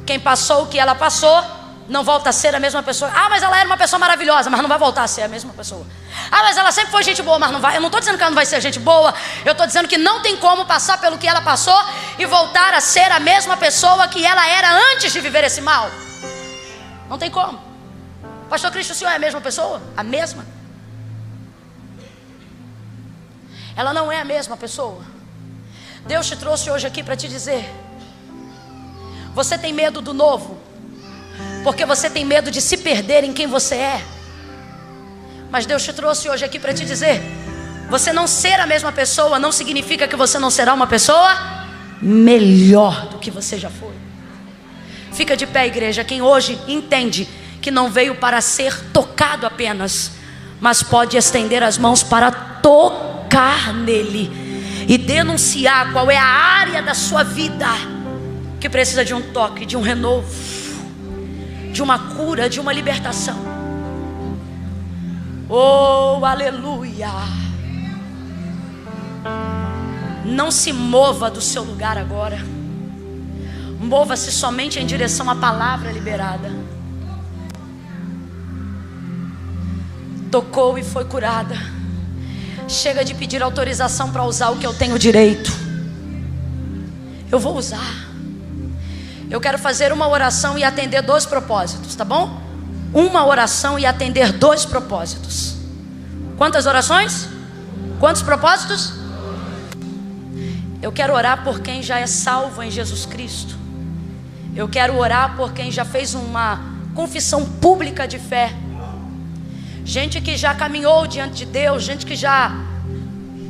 Quem passou o que ela passou, não volta a ser a mesma pessoa. Ah, mas ela era uma pessoa maravilhosa, mas não vai voltar a ser a mesma pessoa. Ah, mas ela sempre foi gente boa, mas não vai. Eu não estou dizendo que ela não vai ser gente boa. Eu estou dizendo que não tem como passar pelo que ela passou e voltar a ser a mesma pessoa que ela era antes de viver esse mal. Não tem como. Pastor Cristo, o senhor é a mesma pessoa? A mesma? Ela não é a mesma pessoa. Deus te trouxe hoje aqui para te dizer: você tem medo do novo, porque você tem medo de se perder em quem você é. Mas Deus te trouxe hoje aqui para te dizer: você não ser a mesma pessoa não significa que você não será uma pessoa melhor do que você já foi. Fica de pé, igreja, quem hoje entende que não veio para ser tocado apenas, mas pode estender as mãos para tocar nele e denunciar qual é a área da sua vida que precisa de um toque, de um renovo, de uma cura, de uma libertação. Oh, aleluia! Não se mova do seu lugar agora. Mova-se somente em direção à palavra liberada. Tocou e foi curada. Chega de pedir autorização para usar o que eu tenho direito. Eu vou usar. Eu quero fazer uma oração e atender 2 propósitos, tá bom? Uma oração e atender 2 propósitos. Quantas orações? Quantos propósitos? Eu quero orar por quem já é salvo em Jesus Cristo. Eu quero orar por quem já fez uma confissão pública de fé. Gente que já caminhou diante de Deus, gente que já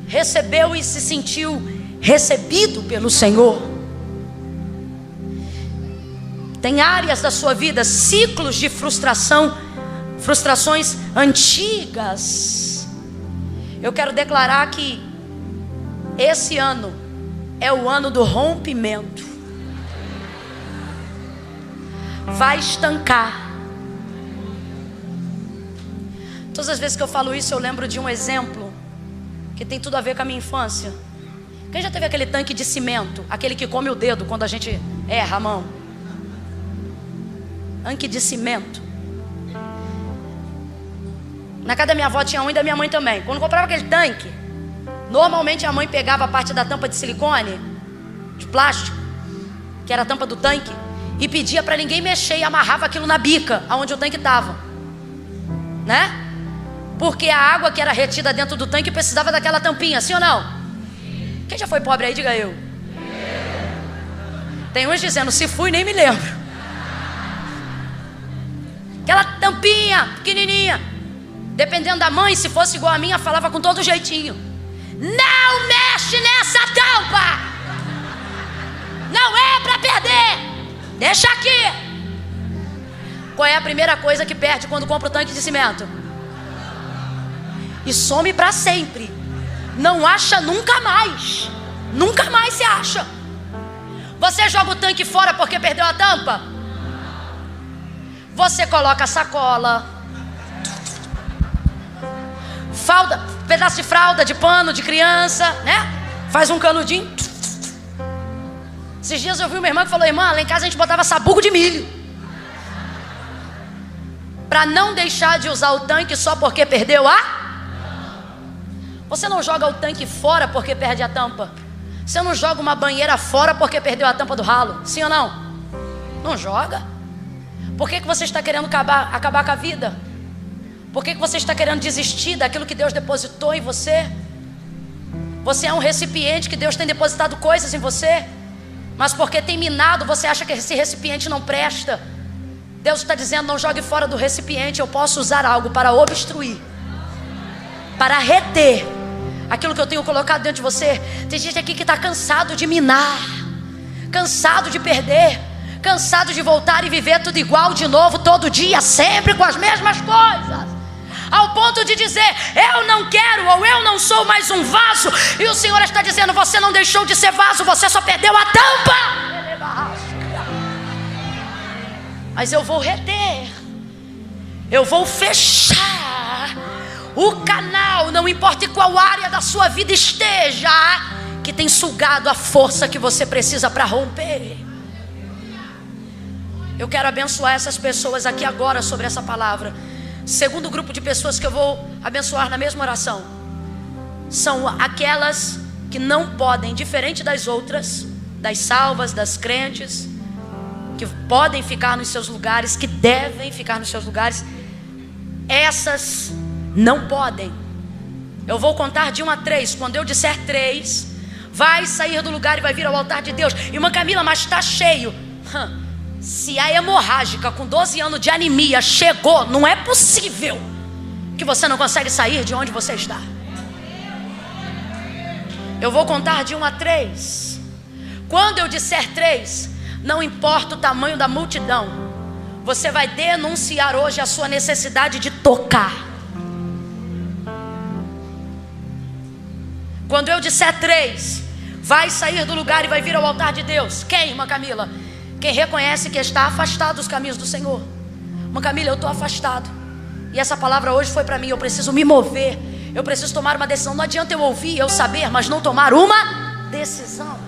recebeu e se sentiu recebido pelo Senhor. Tem áreas da sua vida, ciclos de frustração, frustrações antigas. Eu quero declarar que esse ano é o ano do rompimento. Vai estancar. Todas as vezes que eu falo isso, eu lembro de um exemplo que tem tudo a ver com a minha infância. Quem já teve aquele tanque de cimento, aquele que come o dedo quando a gente erra a mão? Tanque de cimento. Na casa da minha avó tinha um e da minha mãe também. Quando comprava aquele tanque, normalmente a mãe pegava a parte da tampa de silicone, de plástico, que era a tampa do tanque, e pedia para ninguém mexer e amarrava aquilo na bica, aonde o tanque estava, né? Porque a água que era retida dentro do tanque precisava daquela tampinha, sim ou não? Quem já foi pobre aí, diga eu. Tem uns dizendo, se fui nem me lembro. Aquela tampinha pequenininha. Dependendo da mãe, se fosse igual a minha, falava com todo jeitinho: não mexe nessa tampa, não é para perder, deixa aqui. Qual é a primeira coisa que perde quando compra o tanque de cimento? E some para sempre. Não acha nunca mais. Nunca mais se acha. Você joga o tanque fora porque perdeu a tampa? Você coloca a sacola, fralda, pedaço de fralda, de pano, de criança, né? Faz um canudinho. Esses dias eu vi uma irmã que falou: irmã, lá em casa a gente botava sabugo de milho, para não deixar de usar o tanque só porque perdeu a... Você não joga o tanque fora porque perde a tampa. Você não joga uma banheira fora porque perdeu a tampa do ralo, sim ou não? Não joga. Por que você está querendo acabar com a vida? Por que você está querendo desistir daquilo que Deus depositou em você? Você é um recipiente que Deus tem depositado coisas em você, mas porque tem minado, você acha que esse recipiente não presta. Deus está dizendo: não jogue fora do recipiente. Eu posso usar algo para obstruir, para reter aquilo que eu tenho colocado dentro de você. Tem gente aqui que está cansado de minar, cansado de perder, cansado de voltar e viver tudo igual de novo, todo dia, sempre com as mesmas coisas, ao ponto de dizer: eu não quero, ou eu não sou mais um vaso. E o Senhor está dizendo: você não deixou de ser vaso, você só perdeu a tampa. Mas eu vou reter, eu vou fechar o canal, não importa em qual área da sua vida esteja, que tem sugado a força que você precisa para romper. Eu quero abençoar essas pessoas aqui agora sobre essa palavra. Segundo grupo de pessoas que eu vou abençoar na mesma oração são aquelas que não podem, diferente das outras, das salvas, das crentes, que podem ficar nos seus lugares, que devem ficar nos seus lugares. Essas não podem. Eu vou contar de 1 a 3. Quando eu disser 3, vai sair do lugar e vai vir ao altar de Deus. Irmã Camila, mas está cheio. Se a hemorrágica com 12 anos de anemia chegou, não é possível que você não consegue sair de onde você está. Eu vou contar de 1 a 3. Quando eu disser 3, não importa o tamanho da multidão, você vai denunciar hoje a sua necessidade de tocar. Quando eu disser 3, vai sair do lugar e vai vir ao altar de Deus. Quem, irmã Camila? Quem reconhece que está afastado dos caminhos do Senhor. Mas Camila, eu estou afastado. E essa palavra hoje foi para mim. Eu preciso me mover. Eu preciso tomar uma decisão. Não adianta eu ouvir, eu saber, mas não tomar uma decisão.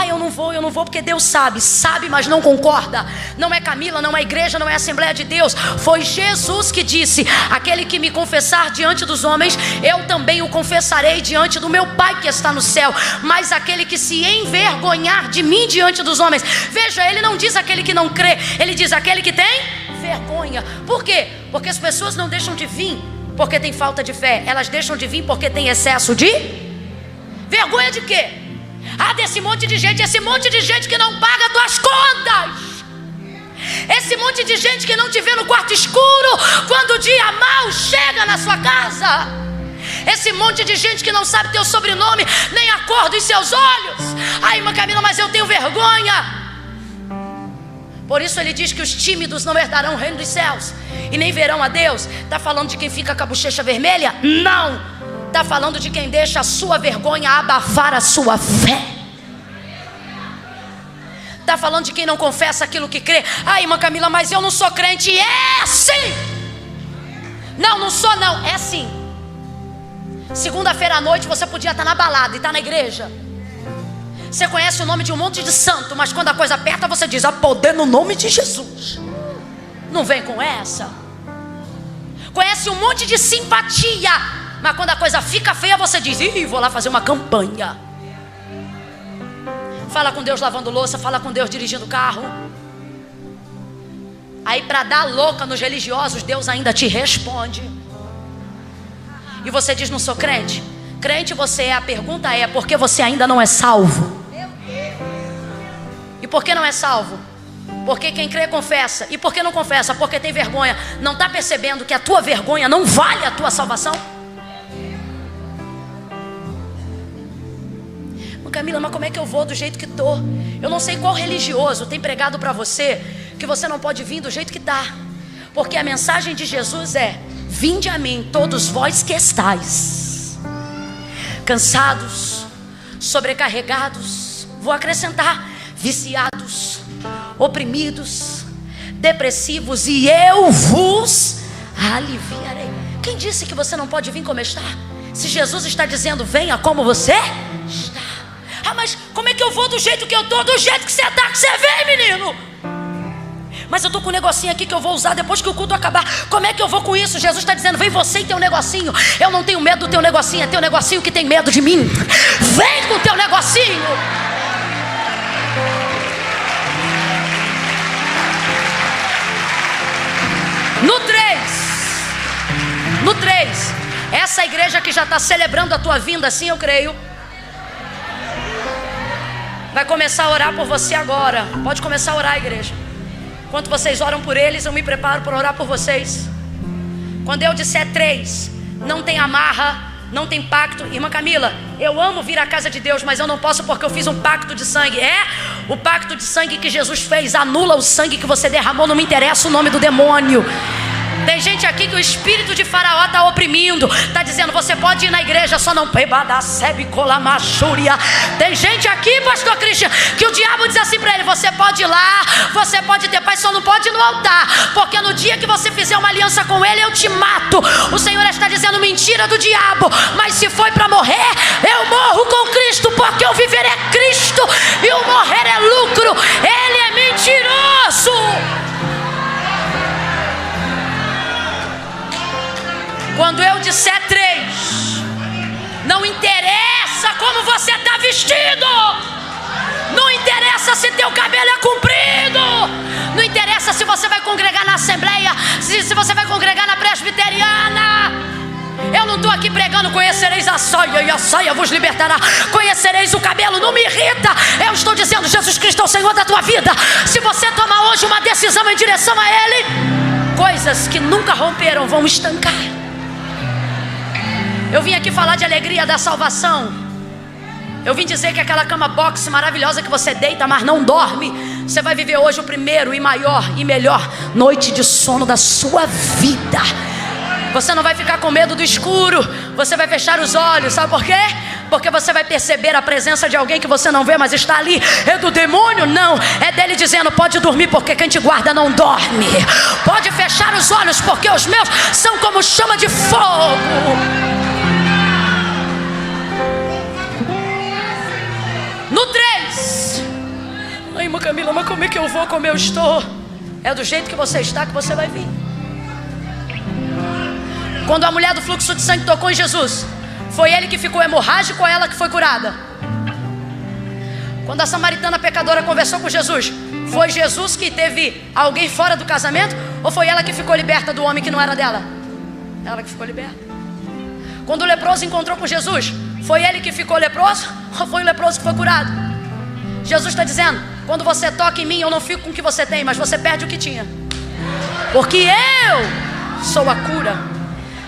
Eu não vou porque Deus sabe, mas não concorda. Não é Camila, não é igreja, não é Assembleia de Deus. Foi Jesus que disse: aquele que me confessar diante dos homens, eu também o confessarei diante do meu Pai que está no céu. Mas aquele que se envergonhar de mim diante dos homens, veja, ele não diz aquele que não crê, ele diz aquele que tem vergonha. Por quê? Porque as pessoas não deixam de vir porque tem falta de fé. Elas deixam de vir porque tem excesso de vergonha. De quê? Desse monte de gente, esse monte de gente que não paga tuas contas, esse monte de gente que não te vê no quarto escuro quando o dia mal chega na sua casa, esse monte de gente que não sabe teu sobrenome, nem a cor dos seus olhos. Irmã Camila, mas eu tenho vergonha. Por isso ele diz que os tímidos não herdarão o reino dos céus e nem verão a Deus. Está falando de quem fica com a bochecha vermelha? Não. Está falando de quem deixa a sua vergonha abafar a sua fé. Está falando de quem não confessa aquilo que crê. Irmã Camila, mas eu não sou crente. É sim. Não sou não, é sim. Segunda-feira à noite você podia estar na balada e estar na igreja. Você conhece o nome de um monte de santo, mas quando a coisa aperta você diz: há poder no nome de Jesus. Não vem com essa. Conhece um monte de simpatia, mas quando a coisa fica feia você diz: vou lá fazer uma campanha. Fala com Deus lavando louça, fala com Deus dirigindo carro. Aí para dar louca nos religiosos, Deus ainda te responde. E você diz: não sou crente. Crente você é, a pergunta é: por que você ainda não é salvo? E por que não é salvo? Porque quem crê confessa. E por que não confessa? Porque tem vergonha. Não está percebendo que a tua vergonha não vale a tua salvação? Camila, mas como é que eu vou do jeito que estou? Eu não sei qual religioso tem pregado para você que você não pode vir do jeito que está. Porque a mensagem de Jesus é: vinde a mim todos vós que estáis cansados, sobrecarregados, vou acrescentar, viciados, oprimidos, depressivos, e eu vos aliviarei. Quem disse que você não pode vir como está? Se Jesus está dizendo: venha como você está. Mas como é que eu vou do jeito que eu estou? Do jeito que você está, que você vem, menino. Mas eu estou com um negocinho aqui que eu vou usar depois que o culto acabar. Como é que eu vou com isso? Jesus está dizendo: vem você e teu negocinho. Eu não tenho medo do teu negocinho, é teu negocinho que tem medo de mim. Vem com o teu negocinho. No 3, essa igreja que já está celebrando a tua vinda, assim eu creio, vai começar a orar por você agora. Pode começar a orar, igreja. Enquanto vocês oram por eles, eu me preparo para orar por vocês. Quando eu disser 3, não tem amarra, não tem pacto. Irmã Camila, eu amo vir à casa de Deus, mas eu não posso porque eu fiz um pacto de sangue. O pacto de sangue que Jesus fez anula o sangue que você derramou. Não me interessa o nome do demônio. Tem gente aqui que o espírito de Faraó está oprimindo, está dizendo: você pode ir na igreja, só não tem gente aqui, pastor Cristian, que o diabo diz assim para ele: você pode ir lá, você pode ter paz, só não pode ir no altar, porque no dia que você fizer uma aliança com ele, eu te mato. O Senhor está dizendo: mentira do diabo, mas se foi para morrer, eu morro com Cristo, porque o viver é Cristo e o morrer é lucro. Ele é mentiroso. Quando eu disser 3, não interessa como você está vestido, não interessa se teu cabelo é comprido, não interessa se você vai congregar na Assembleia, se você vai congregar na Presbiteriana. Eu não estou aqui pregando: conhecereis a saia e a saia vos libertará, conhecereis o cabelo. Não me irrita. Eu estou dizendo: Jesus Cristo é o Senhor da tua vida. Se você tomar hoje uma decisão em direção a Ele, coisas que nunca romperam vão estancar. Eu vim aqui falar de alegria da salvação. Eu vim dizer que aquela cama box maravilhosa que você deita, mas não dorme, você vai viver hoje o primeiro e maior e melhor noite de sono da sua vida. Você não vai ficar com medo do escuro. Você vai fechar os olhos. Sabe por quê? Porque você vai perceber a presença de alguém que você não vê, mas está ali. É do demônio? Não. É dele dizendo: pode dormir, porque quem te guarda não dorme. Pode fechar os olhos, porque os meus são como chama de fogo. No 3. Ai, irmã Camila, mas como é que eu vou como eu estou? É do jeito que você está que você vai vir. Quando a mulher do fluxo de sangue tocou em Jesus, foi ele que ficou hemorrágico ou ela que foi curada? Quando a samaritana pecadora conversou com Jesus, foi Jesus que teve alguém fora do casamento? Ou foi ela que ficou liberta do homem que não era dela? Ela que ficou liberta. Quando o leproso encontrou com Jesus, foi ele que ficou leproso? Ou foi o leproso que foi curado? Jesus está dizendo: quando você toca em mim, eu não fico com o que você tem, mas você perde o que tinha, porque eu sou a cura.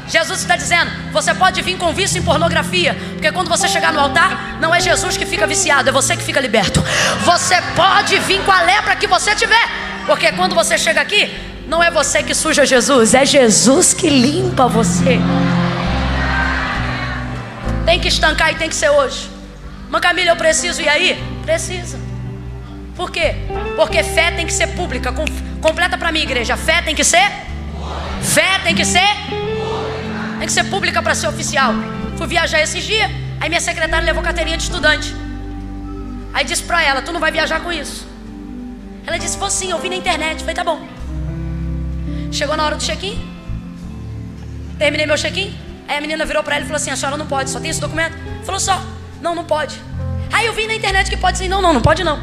Jesus está dizendo: você pode vir com vício em pornografia, porque quando você chegar no altar, não é Jesus que fica viciado, é você que fica liberto. Você pode vir com a lepra que você tiver, porque quando você chega aqui, não é você que suja Jesus, é Jesus que limpa você. Tem que estancar e tem que ser hoje. Mas Camila, eu preciso ir aí? Precisa. Por quê? Porque fé tem que ser pública. Completa para mim, igreja. Fé tem que ser? Fé tem que ser? Tem que ser pública para ser oficial. Fui viajar esses dias, aí minha secretária levou carteirinha de estudante. Aí disse para ela: tu não vai viajar com isso. Ela disse: vou sim, eu vi na internet. Falei: tá bom. Chegou na hora do check-in, terminei meu check-in. Aí a menina virou para ela e falou assim: a senhora não pode, só tem esse documento? Falou: só. Não, não pode. Aí eu vi na internet que pode sim. Não, não pode não.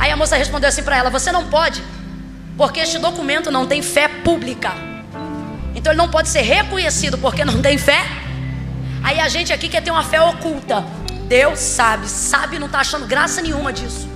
Aí a moça respondeu assim para ela: você não pode, porque este documento não tem fé pública. Então ele não pode ser reconhecido porque não tem fé. Aí a gente aqui quer ter uma fé oculta. Deus sabe, não está achando graça nenhuma disso.